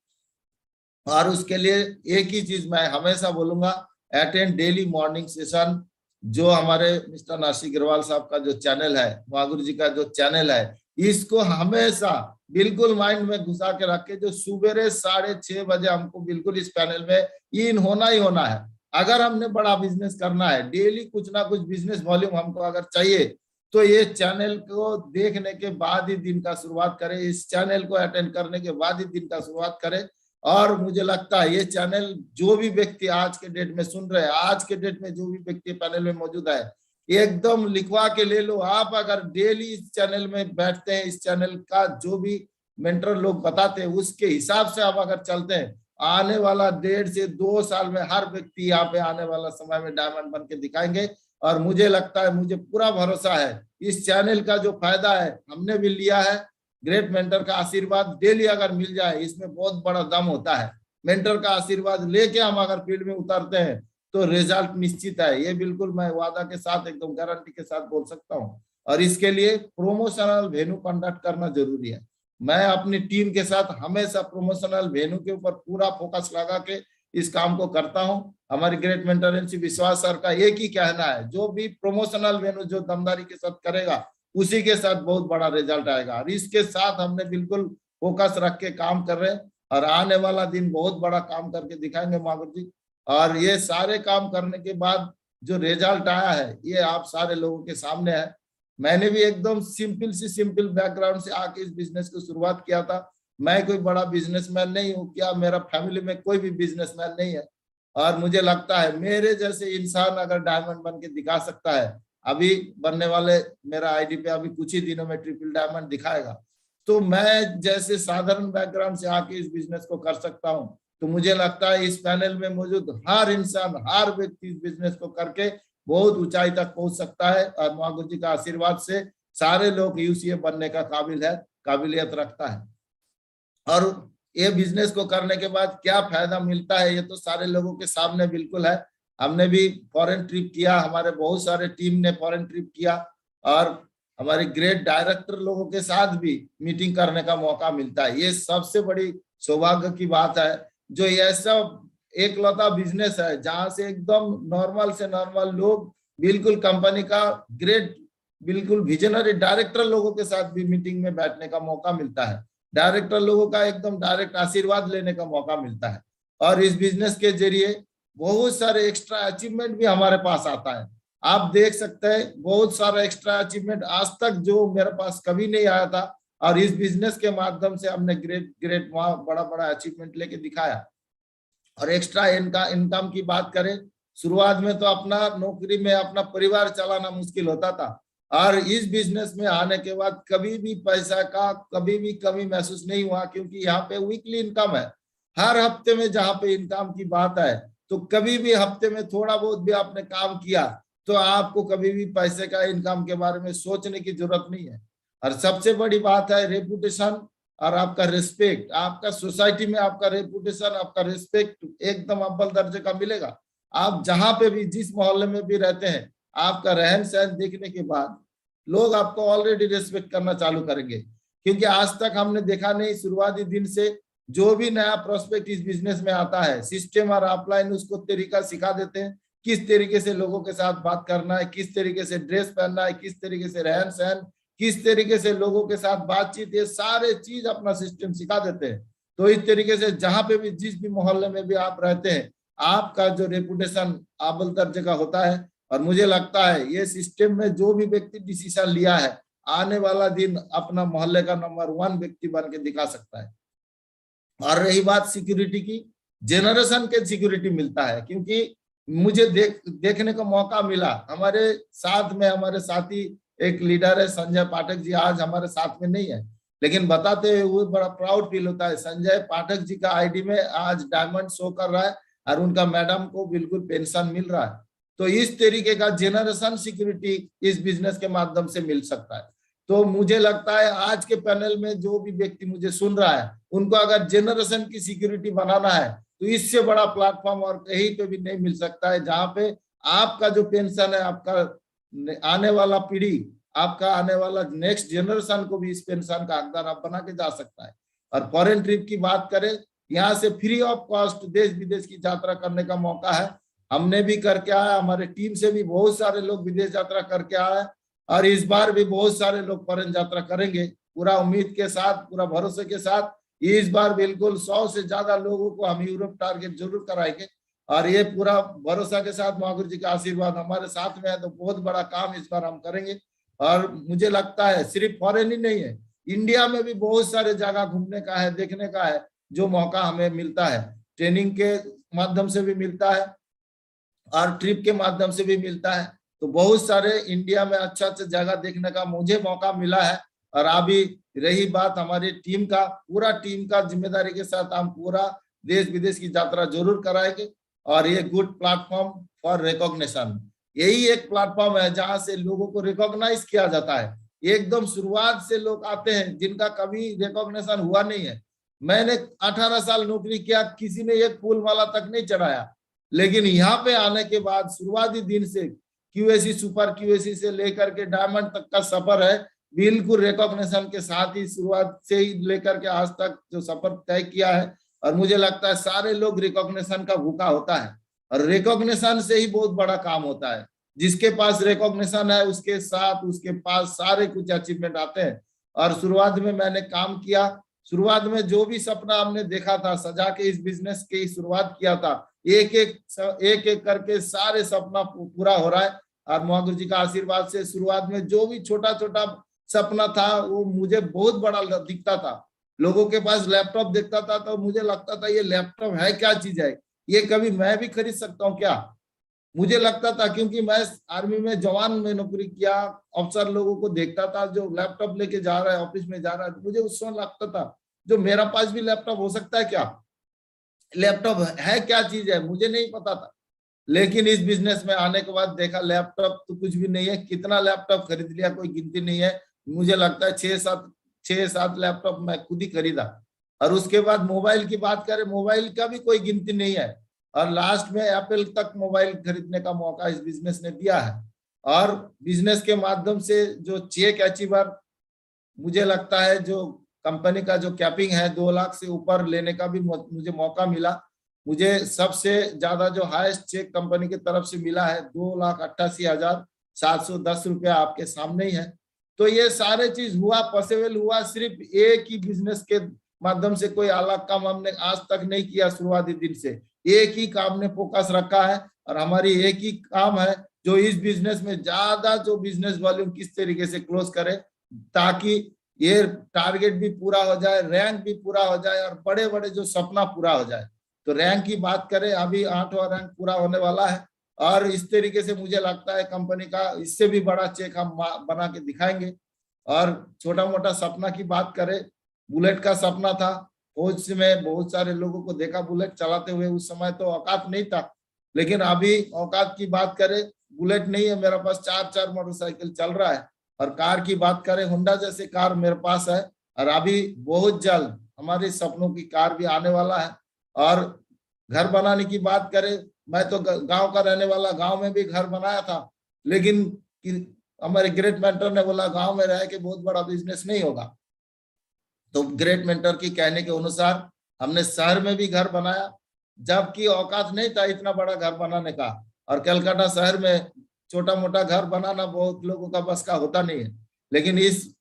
और उसके लिए एक ही चीज मैं हमेशा बोलूंगा, अटेंड डेली मॉर्निंग सेशन। जो हमारे मिस्टर नरसिंह अग्रवाल साहब का जो चैनल है, महागुरु जी का जो चैनल है, इसको हमेशा बिल्कुल माइंड में घुसा के रख के, जो सुबह 6:30 बजे हमको बिल्कुल इस पैनल में इन होना ही होना है। अगर हमने बड़ा बिजनेस करना है, डेली कुछ ना कुछ बिजनेस वॉल्यूम हमको अगर चाहिए, तो ये चैनल को देखने के बाद ही दिन का शुरुआत करें, इस चैनल को अटेंड करने के बाद ही दिन का शुरुआत करें। और मुझे लगता है ये चैनल जो भी व्यक्ति आज के डेट में सुन रहे हैं, आज के डेट में जो भी व्यक्ति पैनल में मौजूद है, एकदम लिखवा के ले लो। आप अगर डेली इस चैनल में बैठते हैं, इस चैनल का जो भी मेंटर लोग बताते हैं उसके हिसाब से आप अगर चलते हैं, आने वाला 1.5 से 2 साल में हर व्यक्ति यहाँ पे आने वाला समय में डायमंड बन के दिखाएंगे। और मुझे लगता है, मुझे पूरा भरोसा है, इस चैनल का जो फायदा है हमने भी लिया है। ग्रेट मेंटर का आशीर्वाद डेली अगर मिल जाए, इसमें बहुत बड़ा दम होता है। मेंटर का आशीर्वाद लेके हम अगर फील्ड में उतरते हैं तो रिजल्ट निश्चित है, ये बिल्कुल मैं वादा के साथ, एकदम गारंटी के साथ बोल सकता हूँ। और इसके लिए प्रमोशनल वेन्यू कंडक्ट करना जरूरी है। मैं अपनी टीम के साथ हमेशा प्रमोशनल वेन्यू के ऊपर पूरा फोकस लगा के इस काम को करता हूँ। हमारे great mentor NC Vishwas sir का एक ही कहना है, जो भी प्रमोशनल वेन्यू जो दमदारी के साथ करेगा उसी के साथ बहुत बड़ा रिजल्ट आएगा। और इसके साथ हमने बिल्कुल फोकस रख के काम कर रहे हैं और आने वाला दिन बहुत बड़ा काम करके दिखाएंगे महागुरु जी। और ये सारे काम करने के बाद जो रिजल्ट आया है, ये आप सारे लोगों के सामने है। मैंने भी एकदम सिंपल बैकग्राउंड से आके इस बिजनेस को शुरुआत किया था। मैं कोई बड़ा बिजनेसमैन नहीं हूँ, क्या मेरा फैमिली में कोई भी बिजनेसमैन नहीं है। और मुझे लगता है मेरे जैसे इंसान अगर डायमंड बन के दिखा सकता है, अभी बनने वाले मेरा आईडी पे अभी कुछ ही दिनों में ट्रिपल डायमंड दिखाएगा। तो मैं जैसे साधारण बैकग्राउंड से आके इस बिजनेस को कर सकता हूँ, तो मुझे लगता है इस पैनल में मौजूद हर इंसान, हर व्यक्ति इस बिजनेस को करके बहुत ऊंचाई तक पहुंच सकता है। और महागुरु जी का आशीर्वाद से सारे लोग यूसीए बनने का काबिलियत रखता है। और ये बिजनेस को करने के बाद क्या फायदा मिलता है, ये तो सारे लोगों के सामने बिल्कुल है। हमने भी फॉरेन ट्रिप किया, हमारे बहुत सारे टीम ने फॉरेन ट्रिप किया, और हमारे ग्रेट डायरेक्टर लोगों के साथ भी मीटिंग करने का मौका मिलता है। ये सबसे बड़ी सौभाग्य की बात है, जो ऐसा एकलौता बिजनेस है जहां से एकदम नॉर्मल से नॉर्मल लोग बिल्कुल कंपनी का ग्रेट, बिल्कुल विजनरी डायरेक्टर लोगों के साथ भी मीटिंग में बैठने का मौका मिलता है। डायरेक्टर लोगों का एकदम डायरेक्ट आशीर्वाद लेने का मौका मिलता है। और इस बिजनेस के जरिए बहुत सारे एक्स्ट्रा अचीवमेंट भी हमारे पास आता है। आप देख सकते हैं बहुत सारा एक्स्ट्रा अचीवमेंट आज तक जो मेरे पास कभी नहीं आया था, और इस बिजनेस के माध्यम से हमने ग्रेट बड़ा बड़ा अचीवमेंट लेके दिखाया। और एक्स्ट्रा इनकम की बात करें, शुरुआत में तो अपना नौकरी में अपना परिवार चलाना मुश्किल होता था, और इस बिजनेस में आने के बाद कभी भी पैसा का कभी भी कमी महसूस नहीं हुआ, क्योंकि यहाँ पे वीकली इनकम है। हर हफ्ते में जहाँ पे इनकम की बात है, तो कभी भी हफ्ते में थोड़ा बहुत भी आपने काम किया तो आपको कभी भी पैसे का इनकम के बारे में सोचने की जरूरत नहीं है। और सबसे बड़ी बात है रेपुटेशन और आपका रिस्पेक्ट। आपका सोसाइटी में आपका रेपुटेशन, आपका रिस्पेक्ट एकदम अव्वल दर्जे का मिलेगा। आप जहां पे भी जिस मोहल्ले में भी रहते हैं, आपका रहन सहन देखने के बाद लोग आपको ऑलरेडी रिस्पेक्ट करना चालू करेंगे। क्योंकि आज तक हमने देखा नहीं, शुरुआती दिन से जो भी नया प्रोस्पेक्ट इस बिजनेस में आता है, सिस्टम और ऑफलाइन उसको तरीका सिखा देते हैं, किस तरीके से लोगों के साथ बात करना है, किस तरीके से ड्रेस पहनना है, किस तरीके से रहन सहन, किस तरीके से लोगों के साथ बातचीत, ये सारे चीज अपना सिस्टम सिखा देते हैं। तो इस तरीके से जहां पे भी जिस भी मोहल्ले में भी आप रहते हैं, आपका जो रेपुटेशन अव्वल दर्जे का होता है। और मुझे लगता है ये सिस्टम में जो भी व्यक्ति डिसीजन लिया है, आने वाला दिन अपना मोहल्ले का नंबर 1 व्यक्ति बन के दिखा सकता है। और रही बात सिक्योरिटी की, जनरेशन के सिक्योरिटी मिलता है, क्योंकि मुझे देखने का मौका मिला, हमारे साथ में हमारे साथी एक लीडर है संजय पाठक जी, आज हमारे साथ में नहीं है, लेकिन बताते हुए बड़ा प्राउड फील होता है। संजय पाठक जी का आईडी में आज डायमंड शो कर रहा है, और उनका मैडम को बिल्कुल पेंशन मिल रहा है। तो इस तरीके का जनरेशन सिक्योरिटी इस बिजनेस के माध्यम से मिल सकता है। तो मुझे लगता है आज के पैनल में जो भी व्यक्ति मुझे सुन रहा है, उनको अगर जनरेशन की सिक्योरिटी बनाना है, तो इससे बड़ा प्लेटफॉर्म और कहीं पे भी नहीं मिल सकता है, जहां पे आपका जो पेंशन है, आपका आने वाला पीढ़ी, आपका आने वाला नेक्स्ट जनरेशन को भी इस पेंशन का हकदार आप बना के जा सकता है। और फॉरेन ट्रिप की बात करें, यहाँ से फ्री ऑफ कॉस्ट देश विदेश की यात्रा करने का मौका है। हमने भी करके आया, हमारे टीम से भी बहुत सारे लोग विदेश यात्रा करके आए, और इस बार भी बहुत सारे लोग फॉरेन यात्रा करेंगे, पूरा उम्मीद के साथ, पूरा भरोसे के साथ। इस बार बिल्कुल 100 से ज्यादा लोगों को हम यूरोप टारगेट जरूर कराएंगे, और ये पूरा भरोसा के साथ महागुरु जी का आशीर्वाद हमारे साथ में है, तो बहुत बड़ा काम इस बार हम करेंगे। और मुझे लगता है सिर्फ फॉरेन ही नहीं है, इंडिया में भी बहुत सारे जगह घूमने का है, देखने का है, जो मौका हमें मिलता है। ट्रेनिंग के माध्यम से भी मिलता है और ट्रिप के माध्यम से भी मिलता है। तो बहुत सारे इंडिया में अच्छा अच्छा जगह देखने का मुझे मौका मिला है। और अभी रही बात हमारी टीम का, पूरा टीम का जिम्मेदारी के साथ हम पूरा देश विदेश की यात्रा जरूर कराएंगे। और ये गुड प्लेटफॉर्म फॉर रिकॉग्निशन, यही एक प्लेटफॉर्म है जहां से लोगों को रिकॉग्नाइज किया जाता है। एकदम शुरुआत से लोग आते हैं जिनका कभी रिकॉग्निशन हुआ नहीं है। मैंने 18 साल नौकरी किया, किसी ने एक फूल माला तक नहीं चढ़ाया, लेकिन यहाँ पे आने के बाद शुरुआती दिन से क्यूएसी, सुपर क्यूएसी से लेकर के डायमंड तक का सफर है, बिल्कुल रिकॉग्निशन के साथ ही शुरुआत से ही लेकर के आज तक जो सफर तय किया है। और मुझे लगता है सारे लोग रिकॉग्निशन का भूखा होता है, और रिकॉग्निशन से ही बहुत बड़ा काम होता है। जिसके पास रिकॉग्निशन है उसके साथ उसके पास सारे कुछ अचीवमेंट आते हैं। और शुरुआत में मैंने काम किया, शुरुआत में जो भी सपना हमने देखा था, सजा के इस बिजनेस की शुरुआत किया था, एक एक करके सारे सपना पूरा हो रहा है। और महागुरु जी का आशीर्वाद से शुरुआत में जो भी छोटा छोटा सपना था वो मुझे बहुत बड़ा दिखता था। लोगों के पास लैपटॉप देखता था तो मुझे लगता था ये लैपटॉप है क्या चीज है, ये कभी मैं भी खरीद सकता हूँ क्या। मुझे लगता था, क्योंकि मैं आर्मी में जवान में नौकरी किया, अफसर लोगों को देखता था जो लैपटॉप लेके जा रहा है ऑफिस में जा रहा है, तो मुझे उस समय लगता था जो मेरा पास भी लैपटॉप हो सकता है क्या, लैपटॉप है क्या चीज है, मुझे नहीं पता था। लेकिन इस बिजनेस में आने के बाद देखा लैपटॉप तो कुछ भी नहीं है, कितना लैपटॉप खरीद लिया कोई गिनती नहीं है। मुझे लगता है 6-7 लैपटॉप मैं खुद ही खरीदा। और उसके बाद मोबाइल की बात करें, मोबाइल का भी कोई गिनती नहीं है। और लास्ट में एप्पल तक मोबाइल खरीदने का मौका इस बिजनेस ने दिया है। और बिजनेस के माध्यम से जो चेक अचीवर, मुझे लगता है जो कंपनी का जो कैपिंग है 2 लाख से ऊपर लेने का भी मुझे मौका मिला। मुझे सबसे ज्यादा जो हाईएस्ट चेक कंपनी की तरफ से मिला है 2,88,710 रुपया, आपके सामने ही है। तो ये सारे चीज हुआ, पॉसिबल हुआ सिर्फ एक ही बिजनेस के माध्यम से। कोई अलग काम हमने आज तक नहीं किया, शुरुआती दिन से एक ही काम ने फोकस रखा है। और हमारी एक ही काम है जो इस बिजनेस में ज्यादा जो बिजनेस वॉल्यूम किस तरीके से क्लोज करे, ताकि ये टारगेट भी पूरा हो जाए, रैंक भी पूरा हो जाए और बड़े बड़े जो सपना पूरा हो जाए। तो रैंक की बात करें, अभी 8वां रैंक पूरा होने वाला है। और इस तरीके से मुझे लगता है कंपनी का इससे भी बड़ा चेक हम बना के दिखाएंगे। और छोटा मोटा सपना की बात करें, बुलेट का सपना था, फौज में बहुत सारे लोगों को देखा बुलेट चलाते हुए, उस समय तो औकात नहीं था। लेकिन अभी औकात की बात करें, बुलेट नहीं है मेरे पास, 4 मोटरसाइकिल चल रहा है। और कार की बात करें, होंडा जैसे कार मेरे पास है। और अभी बहुत जल्द हमारे सपनों की कार भी आने वाला है। और घर बनाने की बात करें, मैं तो गांव का रहने वाला, गांव में भी घर बनाया था। लेकिन हमारे ग्रेट मेंटर ने बोला गांव में रह के बहुत बड़ा बिजनेस नहीं होगा। तो ग्रेट मेंटर की कहने के अनुसार हमने शहर में भी घर बनाया, जबकि औकात नहीं था इतना बड़ा घर बनाने का। और कलकत्ता शहर में छोटा मोटा घर बनाना बहुत लोगों का बस का होता नहीं है। लेकिन इस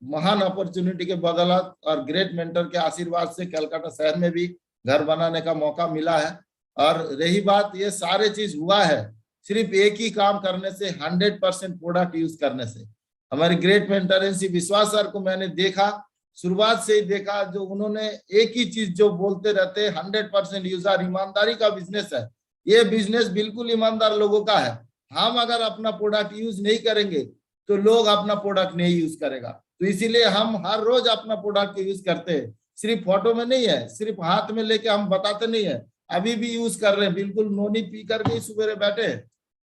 महान अपॉर्चुनिटी के बदौलत और ग्रेट मेंटर के आशीर्वाद से कलकत्ता शहर में भी घर बनाने का मौका मिला है। और रही बात, ये सारे चीज हुआ है सिर्फ एक ही काम करने से, 100% प्रोडक्ट यूज करने से। हमारे great mentor NC Vishwas sir को मैंने देखा, शुरुआत से ही देखा, जो उन्होंने एक ही चीज जो बोलते रहते, 100% यूजर, ईमानदारी का बिजनेस है। ये बिजनेस बिल्कुल ईमानदार लोगों का है। हम अगर अपना प्रोडक्ट यूज नहीं करेंगे तो लोग अपना प्रोडक्ट नहीं यूज करेगा। तो इसीलिए हम हर रोज अपना प्रोडक्ट यूज करते हैं, सिर्फ फोटो में नहीं है, सिर्फ हाथ में लेके हम बताते नहीं है, अभी भी यूज कर रहे हैं, बिल्कुल नोनी पी करके ही सुबह बैठे।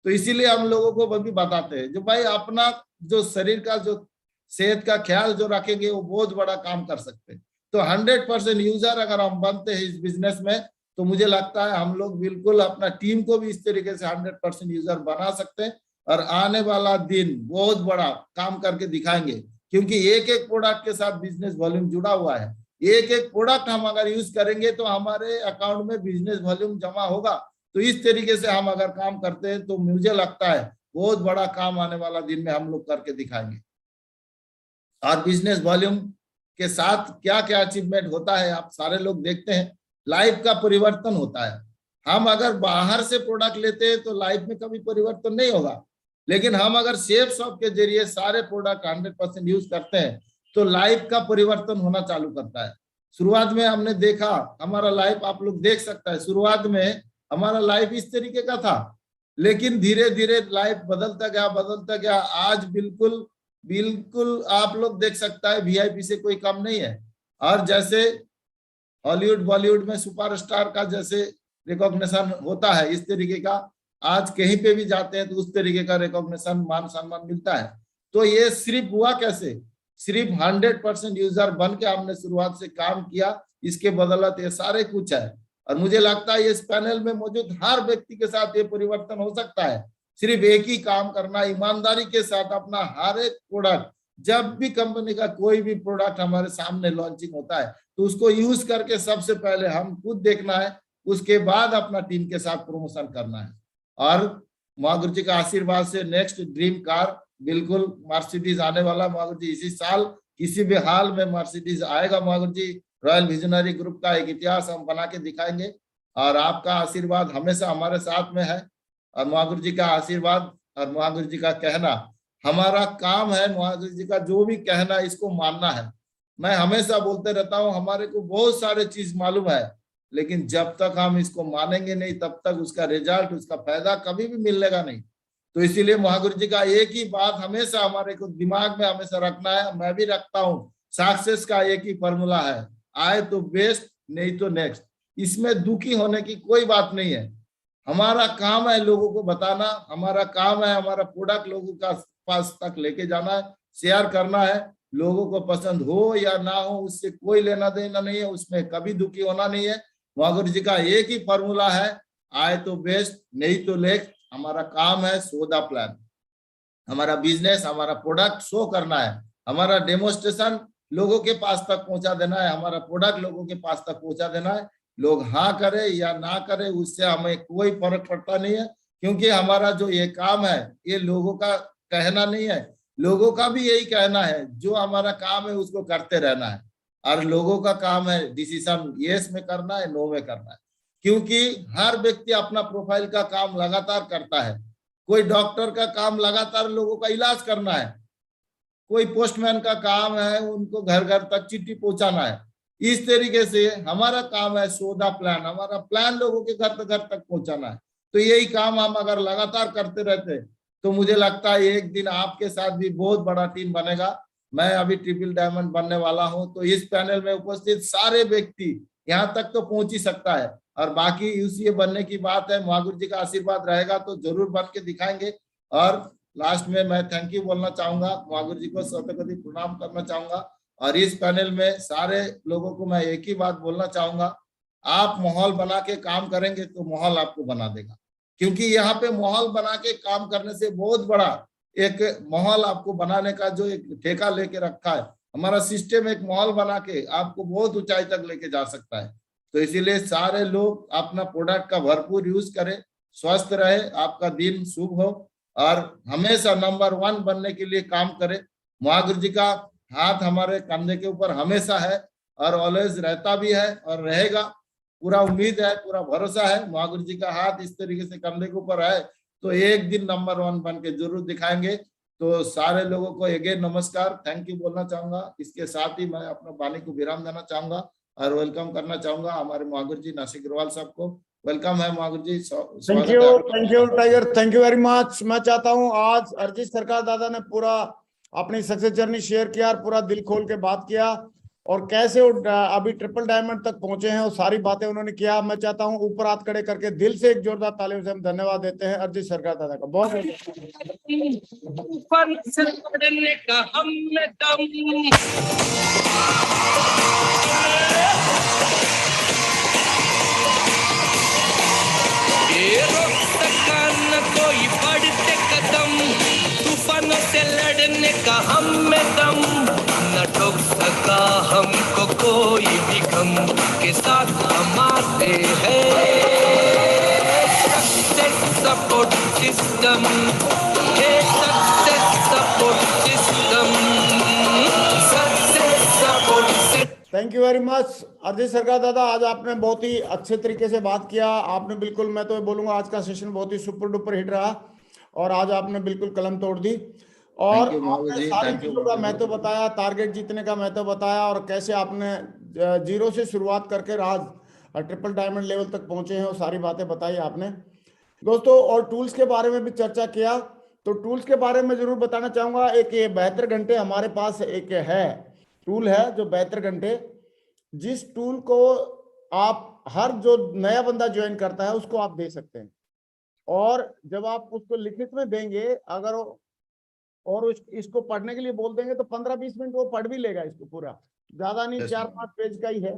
तो इसीलिए हम लोगों को भी बताते हैं जो भाई अपना जो शरीर का जो सेहत का ख्याल जो रखेंगे वो बहुत बड़ा काम कर सकते हैं। तो 100% यूजर अगर हम बनते हैं इस बिजनेस में, तो मुझे लगता है हम लोग बिल्कुल अपना टीम को भी इस तरीके से 100% यूजर बना सकते हैं। और आने वाला दिन बहुत बड़ा काम करके दिखाएंगे, क्योंकि एक एक प्रोडक्ट के साथ बिजनेस वॉल्यूम जुड़ा हुआ है। एक एक प्रोडक्ट हम अगर यूज करेंगे तो हमारे अकाउंट में बिजनेस वॉल्यूम जमा होगा। तो इस तरीके से हम अगर काम करते हैं तो मुझे लगता है बहुत बड़ा काम आने वाला दिन में हम लोग करके दिखाएंगे। और बिजनेस वॉल्यूम के साथ क्या क्या अचीवमेंट होता है, आप सारे लोग देखते हैं, लाइफ का परिवर्तन होता है। हम अगर बाहर से प्रोडक्ट लेते हैं तो लाइफ में कभी परिवर्तन नहीं होगा। लेकिन हम अगर सेफ शॉप के जरिए सारे प्रोडक्ट 100% यूज करते हैं तो लाइफ का परिवर्तन होना चालू करता है। शुरुआत में हमने देखा हमारा लाइफ, आप लोग देख सकता है, शुरुआत में हमारा लाइफ इस तरीके का था, लेकिन धीरे धीरे लाइफ बदलता गया। आज बिल्कुल बिल्कुल आप लोग देख सकता है वीआईपी से कोई कम नहीं है। और जैसे हॉलीवुड बॉलीवुड में सुपरस्टार का जैसे रिकॉग्निशन होता है, इस तरीके का आज कहीं पे भी जाते हैं तो उस तरीके का रिकॉग्निशन, मान सम्मान मिलता है। तो ये सिर्फ हुआ कैसे, सिर्फ 100% यूजर बन के हमने शुरुआत से काम किया, इसके बदौलत ये सारे कुछ है। और मुझे लगता है इस पैनल में मौजूद हर व्यक्ति के साथ ये परिवर्तन हो सकता है। सिर्फ एक ही काम करना, ईमानदारी के साथ अपना हर एक प्रोडक्ट, जब भी कंपनी का कोई भी प्रोडक्ट हमारे सामने लॉन्चिंग होता है तो उसको यूज करके सबसे पहले हम खुद देखना है, उसके बाद अपना टीम के साथ प्रमोशन करना है। और महागुरु जी का आशीर्वाद से नेक्स्ट ड्रीम कार बिल्कुल मर्सिडीज आने वाला। महागुरु जी इसी साल किसी भी हाल में मर्सिडीज आएगा। महागुरु जी रॉयल विजनरी ग्रुप का एक इतिहास हम बना के दिखाएंगे। और आपका आशीर्वाद हमेशा हमारे साथ में है, और महागुरु जी का आशीर्वाद और महागुरु जी का कहना हमारा काम है। महागुरु जी का जो भी कहना है इसको मानना है। मैं हमेशा बोलते रहता हूँ, हमारे को बहुत सारे चीज मालूम है, लेकिन जब तक हम इसको मानेंगे नहीं तब तक उसका रिजल्ट, उसका फायदा कभी भी मिलेगा नहीं। तो इसीलिए महागुरु जी का एक ही बात हमेशा हमारे को दिमाग में हमेशा रखना है, मैं भी रखता हूँ, सक्सेस का एक ही फॉर्मूला है, आए तो बेस्ट नहीं तो नेक्स्ट। इसमें दुखी होने की कोई बात नहीं है। हमारा काम है लोगों को बताना, हमारा काम है हमारा प्रोडक्ट लोगों का पास तक लेके जाना है, शेयर करना है। लोगों को पसंद हो या ना हो उससे कोई लेना देना नहीं है, उसमें कभी दुखी होना नहीं है। महागुरु जी का एक ही फॉर्मूला है, आए तो बेस्ट नहीं तो नेक्स्ट। हमारा काम है शो द प्लान, हमारा बिजनेस, हमारा प्रोडक्ट शो करना है, हमारा डेमोस्ट्रेशन लोगों के पास तक पहुंचा देना है, हमारा प्रोडक्ट लोगों के पास तक पहुंचा देना है। लोग हाँ करे या ना करे उससे हमें कोई फर्क पड़ता नहीं है, क्योंकि हमारा जो ये काम है ये लोगों का कहना नहीं है, लोगों का भी यही कहना है। जो हमारा काम है उसको करते रहना है, और लोगों का काम है डिसीजन यस में करना है, नो में करना है। क्योंकि हर व्यक्ति अपना प्रोफाइल का काम लगातार करता है। कोई डॉक्टर का काम लगातार लोगों का इलाज करना है, कोई पोस्टमैन का काम है उनको घर घर तक चिट्ठी पहुंचाना है। इस तरीके से हमारा काम है शो द प्लान, हमारा प्लान लोगों के घर तक पहुंचाना है। तो यही काम हम अगर लगातार करते रहते तो मुझे लगता है एक दिन आपके साथ भी बहुत बड़ा टीम बनेगा। मैं अभी ट्रिपल डायमंड बनने वाला हूं, तो इस पैनल में उपस्थित सारे व्यक्ति यहाँ तक तो पहुंच ही सकता है, और बाकी यूसीए बनने की बात है। महागुरु जी का आशीर्वाद रहेगा तो जरूर बन के दिखाएंगे। और लास्ट में मैं थैंक यू बोलना चाहूंगा, महागुरु जी को शतकोटि प्रणाम करना चाहूंगा। और इस पैनल में सारे लोगों को मैं एक ही बात बोलना चाहूंगा, आप माहौल बना के काम करेंगे तो माहौल आपको बना देगा। क्योंकि यहाँ पे माहौल बना के काम करने से बहुत बड़ा एक माहौल आपको बनाने का जो एक ठेका लेके रखा है हमारा सिस्टम, एक माहौल बना के आपको बहुत ऊंचाई तक लेके जा सकता है। तो इसीलिए सारे लोग अपना प्रोडक्ट का भरपूर यूज करें, स्वस्थ रहे, आपका दिन शुभ हो, और हमेशा नंबर 1 बनने के लिए काम करें। महागुरु जी का हाथ हमारे कंधे के ऊपर हमेशा है, और ऑलवेज रहता भी है और रहेगा। पूरा उम्मीद है, पूरा भरोसा है, महागुरु जी का हाथ इस तरीके से कंधे के ऊपर है तो एक दिन नंबर 1 बन के जरूर दिखाएंगे। तो सारे लोगों को अगेन नमस्कार, थैंक यू बोलना चाहूंगा। इसके साथ ही मैं अपना वाणी को विराम देना चाहूंगा और वेलकम करना चाहूंगा हमारे महागुरु जी नासिक अग्रवाल साहब को। वेलकम है Mahaguru ji, thank you tiger, thank you very much. मैं चाहता हूं आज अरिजीत सरकार दादा ने पूरा अपनी सक्सेस जर्नी शेयर किया और पूरा दिल खोल के बात किया, और कैसे वो अभी ट्रिपल डायमंड तक पहुंचे हैं वो सारी बातें उन्होंने किया। मैं चाहता हूं ऊपर हाथ खड़े करके दिल से एक जोरदार तालियों से हम धन्यवाद देते हैं अरिजीत सरकार दादा का। बहुत कोई बढ़ते कदम, तूफानों से लड़ने का हम में दम, न ठोक सका हमको कोई भी गम, के साथ हम आते हैं। सक्सेस सपोर्ट सिस्टम, ये success support system, success support system. Thank you very much Arijit सरकार दादा, आज आपने बहुत ही अच्छे तरीके से बात किया। आपने बिल्कुल, मैं तो बोलूंगा आज का सेशन बहुत ही सुपर डुपर हिट रहा, और आज आपने बिल्कुल कलम तोड़ दी। और आपने सारी चीजों का महत्व बताया, टारगेट जीतने का महत्व बताया, और कैसे आपने जीरो से शुरुआत करके आज ट्रिपल डायमंड लेवल तक पहुंचे हैं, वो सारी बातें बताई आपने दोस्तों। और टूल्स के बारे में भी चर्चा किया, तो टूल्स के बारे में जरूर बताना चाहूंगा। एक ये 72 घंटे हमारे पास एक है टूल है जो 72 घंटे, जिस टूल को आप हर जो नया बंदा ज्वाइन करता है उसको आप दे सकते हैं, और जब आप उसको लिखित में देंगे अगर और इसको पढ़ने के लिए बोल देंगे तो 15-20 मिनट वो पढ़ भी लेगा इसको पूरा, ज्यादा नहीं, 4-5 पेज का ही है।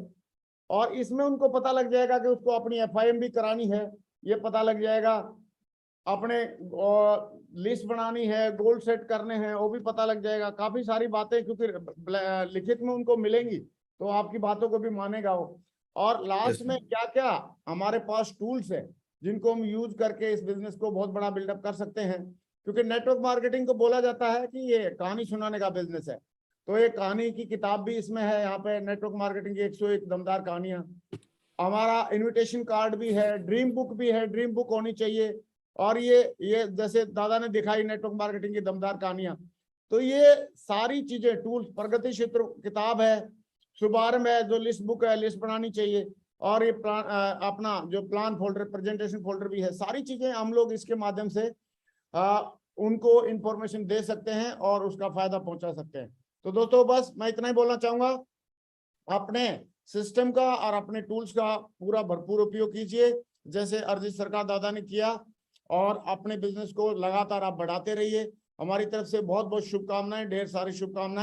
और इसमें उनको पता लग जाएगा कि उसको अपनी FIM भी करानी है, ये पता लग जाएगा, अपने लिस्ट बनानी है, गोल सेट करने हैं वो भी पता लग जाएगा। काफी सारी बातें क्योंकि लिखित में उनको मिलेंगी तो आपकी बातों को भी मानेगा वो। और लास्ट में क्या क्या हमारे पास टूल्स है जिनको हम यूज करके इस बिजनेस को बहुत बड़ा बिल्डअप कर सकते हैं, क्योंकि नेटवर्क मार्केटिंग को बोला जाता है कि ये कहानी सुनाने का बिजनेस है। तो ये कहानी की किताब भी इसमें है, यहाँ पे नेटवर्क मार्केटिंग की 101 दमदार कहानियां, हमारा इनविटेशन कार्ड भी है, ड्रीम बुक भी है, ड्रीम बुक होनी चाहिए। और ये जैसे दादा ने दिखाई नेटवर्क मार्केटिंग की दमदार कहानियां, तो ये सारी चीजें टूल्स, प्रगति क्षेत्र किताब है, शुभारंभ है जो लिस्ट बुक है, लिस्ट बनानी चाहिए, और ये अपना जो प्लान फोल्डर, प्रेजेंटेशन फोल्डर भी है, सारी चीजें हम लोग इसके माध्यम से उनको इंफॉर्मेशन दे सकते हैं और उसका फायदा पहुंचा सकते हैं। तो दोस्तों बस मैं इतना ही बोलना चाहूंगा, अपने सिस्टम का और अपने टूल्स का पूरा भरपूर उपयोग कीजिए जैसे अरिजीत सरकार दादा ने किया, और अपने बिजनेस को लगातार आप बढ़ाते रहिए। हमारी तरफ से बहुत बहुत शुभकामनाएं, ढेर सारी शुभकामनाएं।